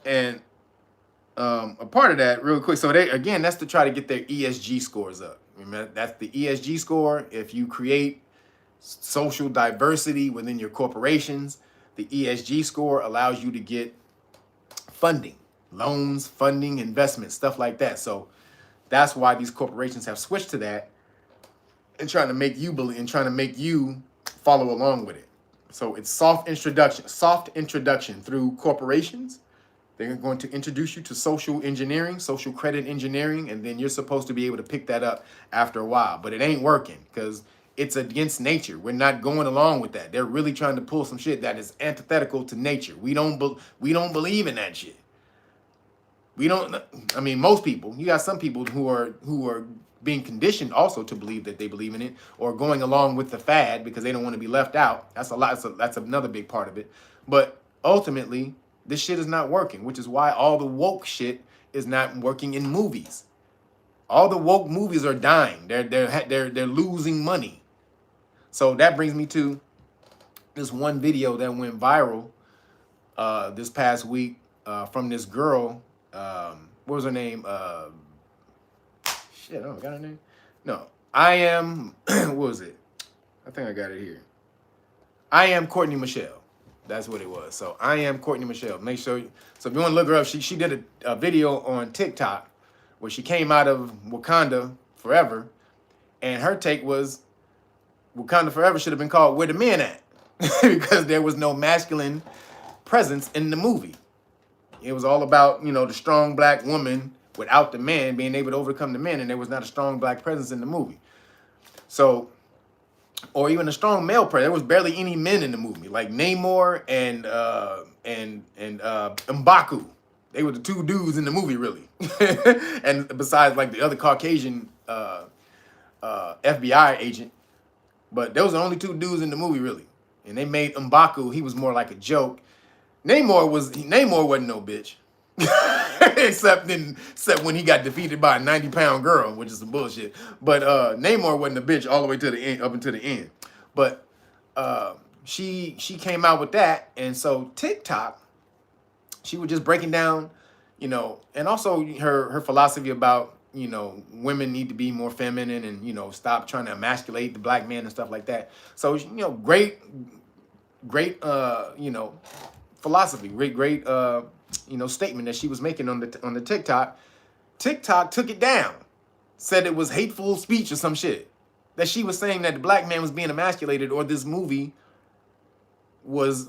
And a part of that, real quick, so that's to try to get their ESG scores up. Remember, that's the ESG score. If you create social diversity within your corporations, the ESG score allows you to get funding, loans, funding, investments, stuff like that. So that's why these corporations have switched to that and trying to make you believe and trying to make you follow along with it. So it's soft introduction through corporations. They're going to introduce you to social engineering, social credit engineering, and then you're supposed to be able to pick that up after a while. But it ain't working because it's against nature. We're not going along with that. They're really trying to pull some shit that is antithetical to nature. We don't believe in that shit. Most people. You got some people who are being conditioned also to believe that they believe in it, or going along with the fad because they don't want to be left out. That's a lot. That's another big part of it. But ultimately, this shit is not working, which is why all the woke shit is not working in movies. All the woke movies are dying. They're losing money. So that brings me to this one video that went viral this past week from this girl. What was her name? Shit, I don't got her name. No, I am. What was it? I think I got it here. I am Courtney Michelle. That's what it was. So I am Courtney Michelle. Make sure. So if you want to look her up, she did a video on TikTok where she came out of Wakanda Forever, and her take was Wakanda Forever should have been called Where the Men At because there was no masculine presence in the movie. It was all about the strong black woman without the man being able to overcome the men, and there was not a strong black presence in the movie. So. Or even a strong male presence. There was barely any men in the movie, like Namor and M'Baku. They were the two dudes in the movie, really. And besides, like the other Caucasian FBI agent, but those are the only two dudes in the movie, really. And they made M'Baku. He was more like a joke. Namor wasn't no bitch. except when he got defeated by a 90-pound girl, which is some bullshit. But Namor wasn't a bitch all the way to the end, up until the end. But she came out with that, and so TikTok, she was just breaking down, and also her philosophy about women need to be more feminine and stop trying to emasculate the black man and stuff like that. So great philosophy, great statement that she was making on the TikTok. TikTok took it down, said it was hateful speech or some shit. That she was saying that the black man was being emasculated, or this movie was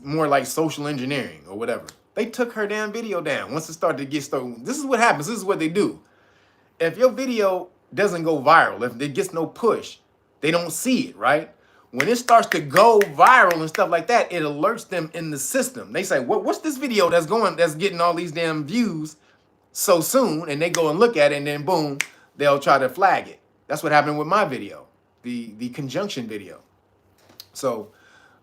more like social engineering or whatever. They took her damn video down once it started to get started. This is what happens. This is what they do. If your video doesn't go viral, if it gets no push, they don't see it, right? When it starts to go viral and stuff like that, it alerts them in the system. They say, what's this video that's getting all these damn views so soon? And they go and look at it, and then boom, they'll try to flag it. That's what happened with my video, the conjunction video. So,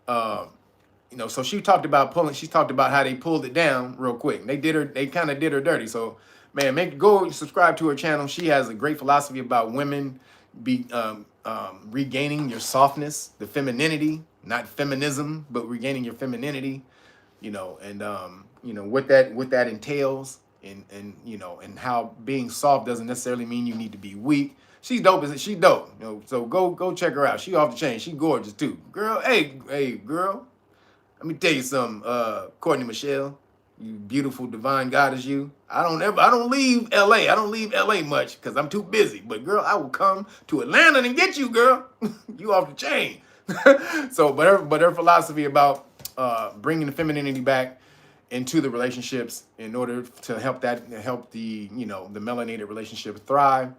so she talked about how they pulled it down real quick. They kind of did her dirty. So Man, go subscribe to her channel. She has a great philosophy about women regaining your softness, the femininity, not feminism, but regaining your femininity. And what that entails, and how being soft doesn't necessarily mean you need to be weak. She's dope, isn't she? Dope. So go check her out. She off the chain. She gorgeous too. Girl, hey, girl. Let me tell you something, Courtney Michelle, you beautiful divine goddess, you. I don't leave LA. I don't leave LA much because I'm too busy. But girl, I will come to Atlanta and get you, girl. You off the chain. So, but her philosophy about bringing the femininity back into the relationships in order to help the the melanated relationship thrive,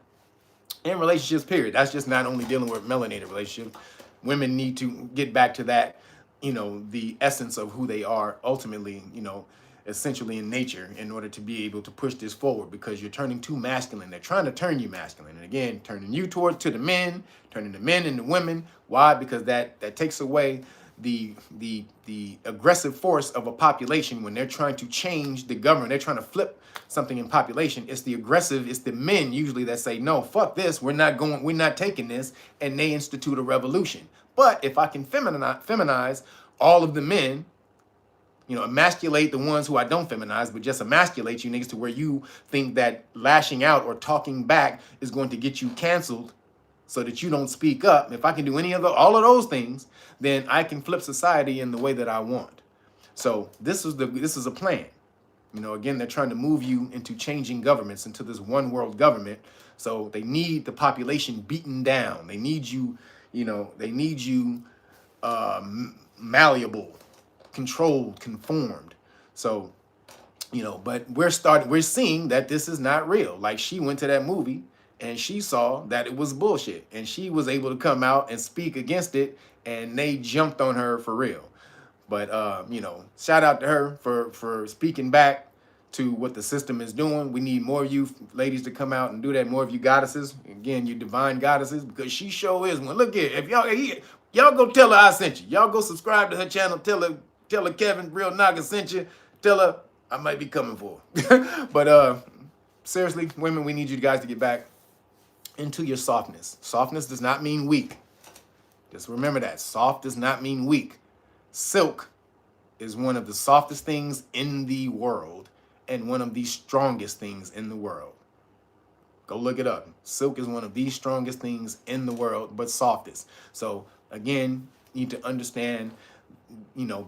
and relationships period. That's just not only dealing with melanated relationships. Women need to get back to that, the essence of who they are ultimately, essentially in nature, in order to be able to push this forward, because you're turning too masculine. They're trying to turn you masculine, and again, turning you to the men, turning the men into women. Why? Because that takes away the aggressive force of a population when they're trying to change the government. They're trying to flip something in population. It's the men usually that say, no, fuck this, we're not taking this, and they institute a revolution. But if I can feminize all of the men, emasculate the ones who I don't feminize, but just emasculate you niggas to where you think that lashing out or talking back is going to get you canceled so that you don't speak up. If I can do all of those things, then I can flip society in the way that I want. So this is a plan. Again, they're trying to move you into changing governments, into this one world government. So they need the population beaten down. They need you, malleable, controlled, conformed. So, but we're seeing that this is not real. Like, she went to that movie and she saw that it was bullshit, and she was able to come out and speak against it, and they jumped on her for real. But shout out to her for speaking back to what the system is doing. We need more of you ladies to come out and do that. More of you goddesses, again, you divine goddesses, because she sure is one. Look here, if y'all go tell her I sent you. Y'all go subscribe to her channel. Tell her Kevin Real Naga sent you. Tell her I might be coming for her. But seriously, women, we need you guys to get back into your softness. Softness does not mean weak. Just remember that. Soft does not mean weak. Silk is one of the softest things in the world and one of the strongest things in the world. Go look it up. Silk is one of the strongest things in the world, but softest. So again, you need to understand,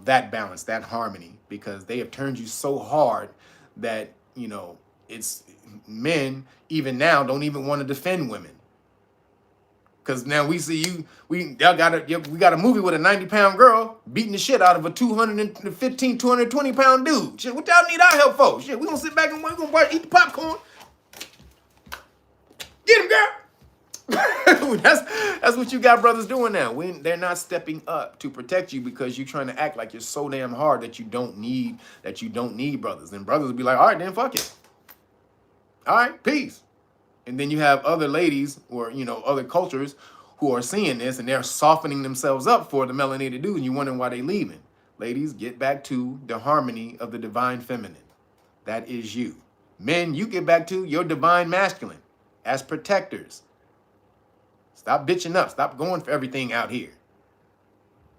that balance, that harmony, because they have turned you so hard that, it's men even now don't even want to defend women. Because now we see we got a movie with a 90-pound girl beating the shit out of a 215, 220-pound dude. Shit, what y'all need our help for? Shit, we gonna sit back and we're gonna eat the popcorn. Get him, girl. That's what you got brothers doing now. They're not stepping up to protect you because you're trying to act like you're so damn hard that you don't need brothers. And brothers will be like, all right, then fuck it. All right, peace. And then you have other ladies or, other cultures who are seeing this and they're softening themselves up for the melanated dude, and you're wondering why they leaving. Ladies, get back to the harmony of the divine feminine. That is you. Men, you get back to your divine masculine as protectors. Stop bitching up. Stop going for everything out here.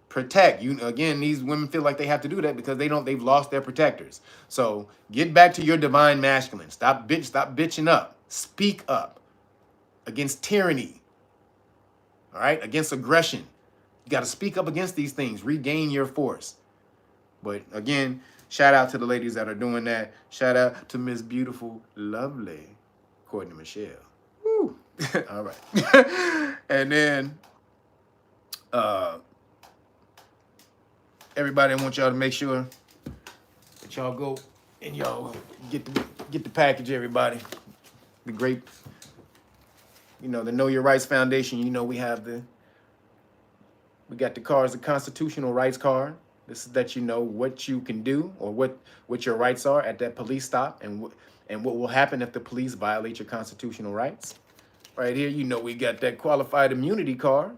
Protect. Again, these women feel like they have to do that because they've lost their protectors. So get back to your divine masculine. Stop bitching up. Speak up against tyranny. All right? Against aggression. You got to speak up against these things. Regain your force. But again, shout out to the ladies that are doing that. Shout out to Miss Beautiful, Lovely Courtney Michelle. Woo. All right. And then everybody, I want y'all to make sure that y'all go and y'all get the package, everybody. The great, the Know Your Rights Foundation. We got the cards, the constitutional rights card. This is that what you can do or what your rights are at that police stop, and what will happen if the police violate your constitutional rights. Right here, we got that qualified immunity card.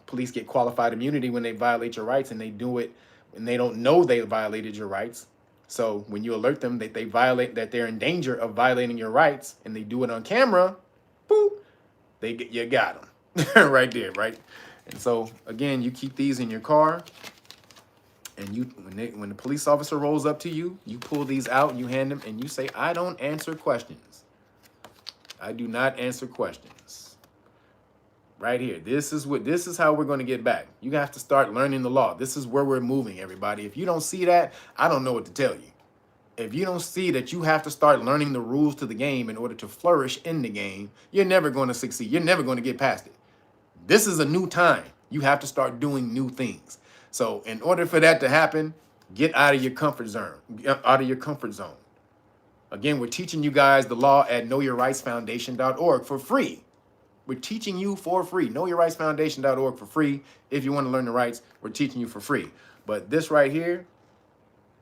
Police get qualified immunity when they violate your rights, and they do it and they don't know they violated your rights. So when you alert them that that they're in danger of violating your rights, and they do it on camera, boop, you got them right there, right? And so again, you keep these in your car, and when the police officer rolls up to you, you pull these out and you hand them, and you say, "I don't answer questions. I do not answer questions." Right here. This is how we're going to get back. You have to start learning the law. This is where we're moving, everybody. If you don't see that, I don't know what to tell you. If you don't see that you have to start learning the rules to the game in order to flourish in the game, you're never going to succeed. You're never going to get past it. This is a new time. You have to start doing new things. So in order for that to happen, get out of your comfort zone. Get out of your comfort zone. Again, we're teaching you guys the law at knowyourrightsfoundation.org for free. We're teaching you for free. Knowyourrightsfoundation.org for free. If you want to learn the rights, we're teaching you for free. But this right here,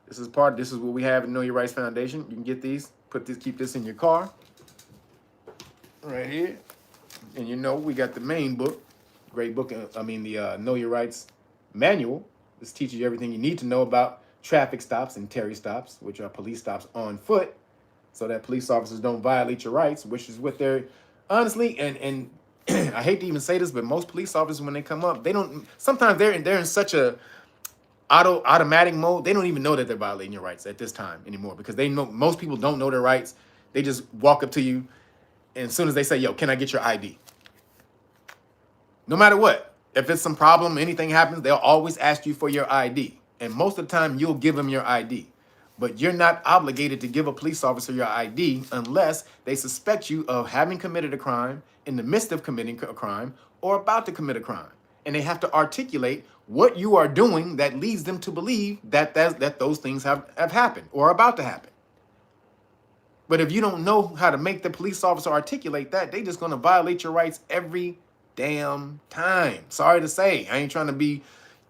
this is what we have at Know Your Rights Foundation. You can get these, keep this in your car. Right here. And we got the main book. Great book. The Know Your Rights manual. This teaches you everything you need to know about traffic stops and Terry stops, which are police stops on foot, so that police officers don't violate your rights, which is what they're honestly, and I hate to even say this, but most police officers, when they come up, sometimes they're in such a automatic mode, they don't even know that they're violating your rights at this time anymore, because they know most people don't know their rights. They just walk up to you, and as soon as they say, "Yo, can I get your ID?" No matter what, if it's some problem, anything happens, they'll always ask you for your ID. And most of the time, you'll give them your ID. But you're not obligated to give a police officer your ID unless they suspect you of having committed a crime, in the midst of committing a crime, or about to commit a crime. And they have to articulate what you are doing that leads them to believe that those things have happened or are about to happen. But if you don't know how to make the police officer articulate that, they're just going to violate your rights every damn time. Sorry to say, I ain't trying to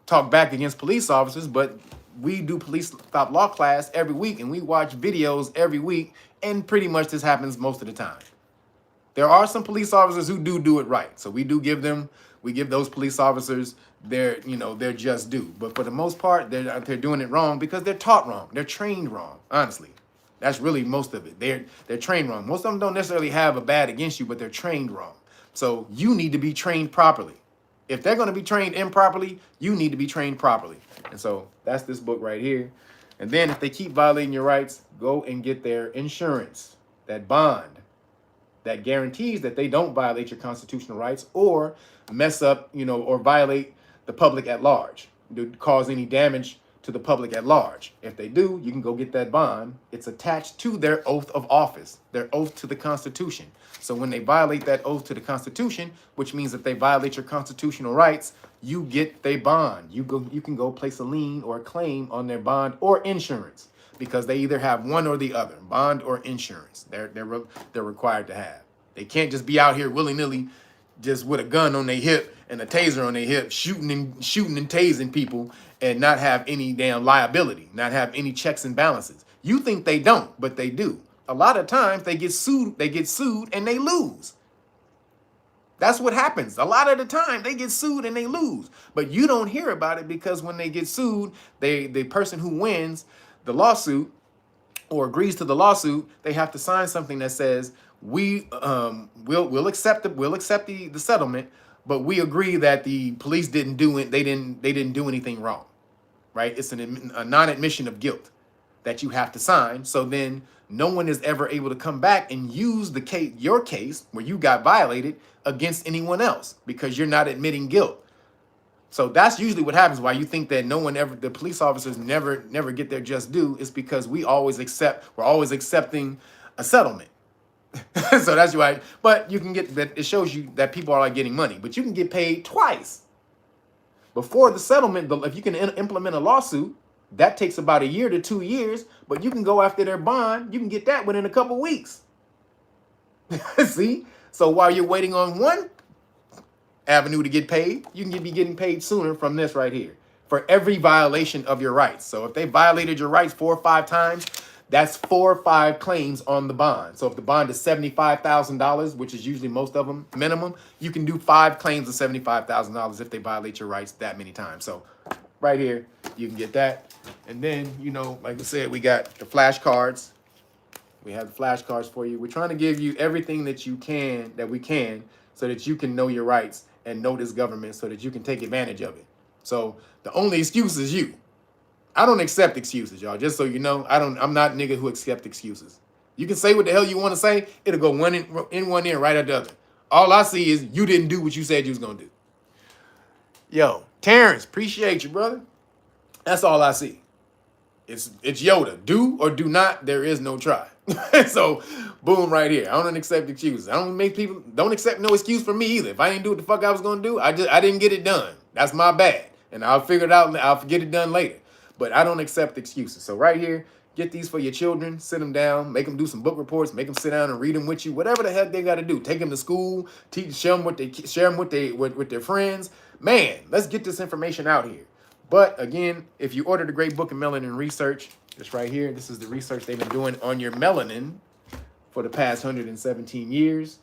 talk back against police officers, but we do police stop law class every week, and we watch videos every week, and pretty much this happens most of the time. There are some police officers who do it right, so we give those police officers their just due. But for the most part, they're doing it wrong because they're taught wrong. They're trained wrong. Honestly, that's really most of it. They're trained wrong. Most of them don't necessarily have a bad against you, but they're trained wrong. So you need to be trained properly. If they're going to be trained improperly, you need to be trained properly. And so that's this book right here. And then if they keep violating your rights, go and get their insurance, that bond that guarantees that they don't violate your constitutional rights or mess up, or violate the public at large, cause any damage to the public at large. If they do, you can go get that bond. It's attached to their oath of office, their oath to the Constitution. So when they violate that oath to the Constitution, which means that they violate your constitutional rights, you get their bond. You can go place a lien or a claim on their bond or insurance, because they either have one or the other, bond or insurance. They're required to have. They can't just be out here willy-nilly, just with a gun on their hip and a taser on their hip, shooting and tasing people, and not have any damn liability, not have any checks and balances. You think they don't, but they do. A lot of times they get sued and they lose. That's what happens. A lot of the time they get sued and they lose. But you don't hear about it, because when they get sued, the person who wins the lawsuit or agrees to the lawsuit, they have to sign something that says, we'll accept the settlement, but we agree that the police didn't do it. They didn't do anything wrong, right? It's a non-admission of guilt that you have to sign. So then no one is ever able to come back and use your case where you got violated against anyone else, because you're not admitting guilt. So that's usually what happens. Why you think that the police officers never get their just due, is because we're always accepting a settlement. So that's why. But you can get that. It shows you that people are getting money, but you can get paid twice before the settlement. If you can implement a lawsuit, that takes about a year to 2 years, but you can go after their bond. You can get that within a couple weeks. See? So while you're waiting on one avenue to get paid, you can be getting paid sooner from this right here for every violation of your rights. So if they violated your rights 4 or 5 times, that's 4 or 5 claims on the bond. So if the bond is $75,000, which is usually most of them minimum, you can do 5 claims of $75,000 if they violate your rights that many times. So right here, You can get that. And then, you know, like I said, we got the flashcards. We have the flashcards for you. We're trying to give you everything that we can, so that you can know your rights and know this government so that you can take advantage of it. So the only excuse is you. I don't accept excuses, y'all. Just so you know, I'm not a nigga who accept excuses. You can say what the hell you want to say. It'll go one in one ear, right at the other. All I see is you didn't do what you said you was going to do. Yo, Terrence, appreciate you, brother. That's all I see. It's Yoda. Do or do not, there is no try. So, boom, right here. I don't accept excuses. I don't accept no excuse from me either. If I didn't do what the fuck I was gonna do, I didn't get it done. That's my bad. And I'll figure it out, I'll get it done later. But I don't accept excuses. So right here, get these for your children, sit them down, make them do some book reports, make them sit down and read them with you, whatever the heck they gotta do. Take them to school, share them with their friends. Man, let's get this information out here. But again, if you order the Great Book of Melanin Research, this right here, this is the research they've been doing on your melanin for the past 117 years.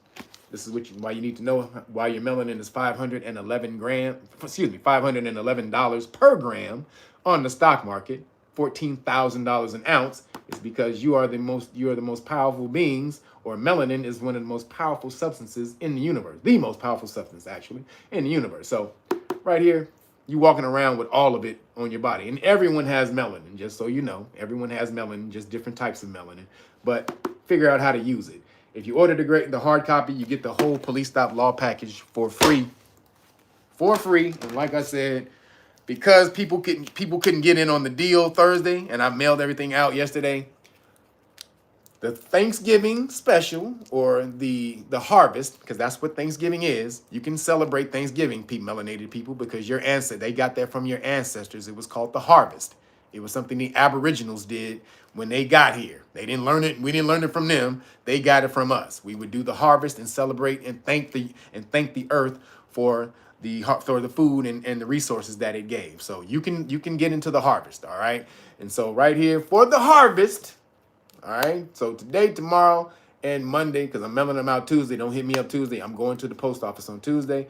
This is why you need to know why your melanin is $511 per gram on the stock market, $14,000 an ounce. Is because you are the most powerful beings, or melanin is one of the most powerful substances in the universe, the most powerful substance actually in the universe. So right here, you walking around with all of it on your body. And everyone has melanin, just so you know. Everyone has melanin, just different types of melanin. But figure out how to use it. If you order the hard copy, you get the whole Police Stop Law package for free. For free. And like I said, because people couldn't get in on the deal Thursday, and I mailed everything out yesterday, the Thanksgiving special, or the harvest, because that's what Thanksgiving is. You can celebrate Thanksgiving, melanated people, because they got that from your ancestors. It was called the harvest. It was something the Aboriginals did when they got here. They didn't learn it. We didn't learn it from them. They got it from us. We would do the harvest and celebrate and thank the earth for the food and the resources that it gave. So you can get into the harvest, all right? And so right here for the harvest. All right, so today, tomorrow, and Monday, because I'm mailing them out Tuesday. Don't hit me up Tuesday. I'm going to the post office on Tuesday.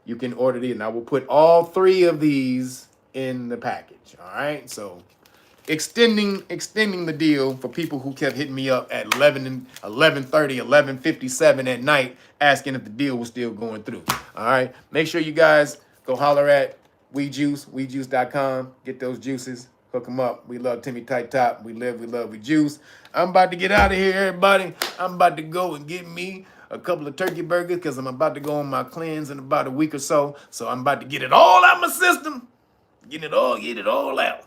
You can order these, and I will put all 3 of these in the package. All right, so extending the deal for people who kept hitting me up at 11:30, 11:57 at night, asking if the deal was still going through. All right, make sure you guys go holler at wejuice.com. Get those juices. Hook them up. We love Timmy Tight Top. We live, we love, we juice. I'm about to get out of here, everybody. I'm about to go and get me a couple of turkey burgers because I'm about to go on my cleanse in about a week or so. So I'm about to get it all out of my system. Get it all out.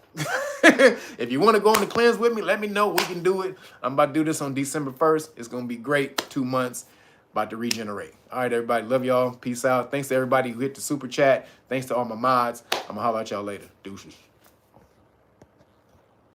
If you want to go on the cleanse with me, let me know. We can do it. I'm about to do this on December 1st. It's going to be great. 2 months. About to regenerate. All right, everybody. Love y'all. Peace out. Thanks to everybody who hit the super chat. Thanks to all my mods. I'm going to holler at y'all later. Deuces.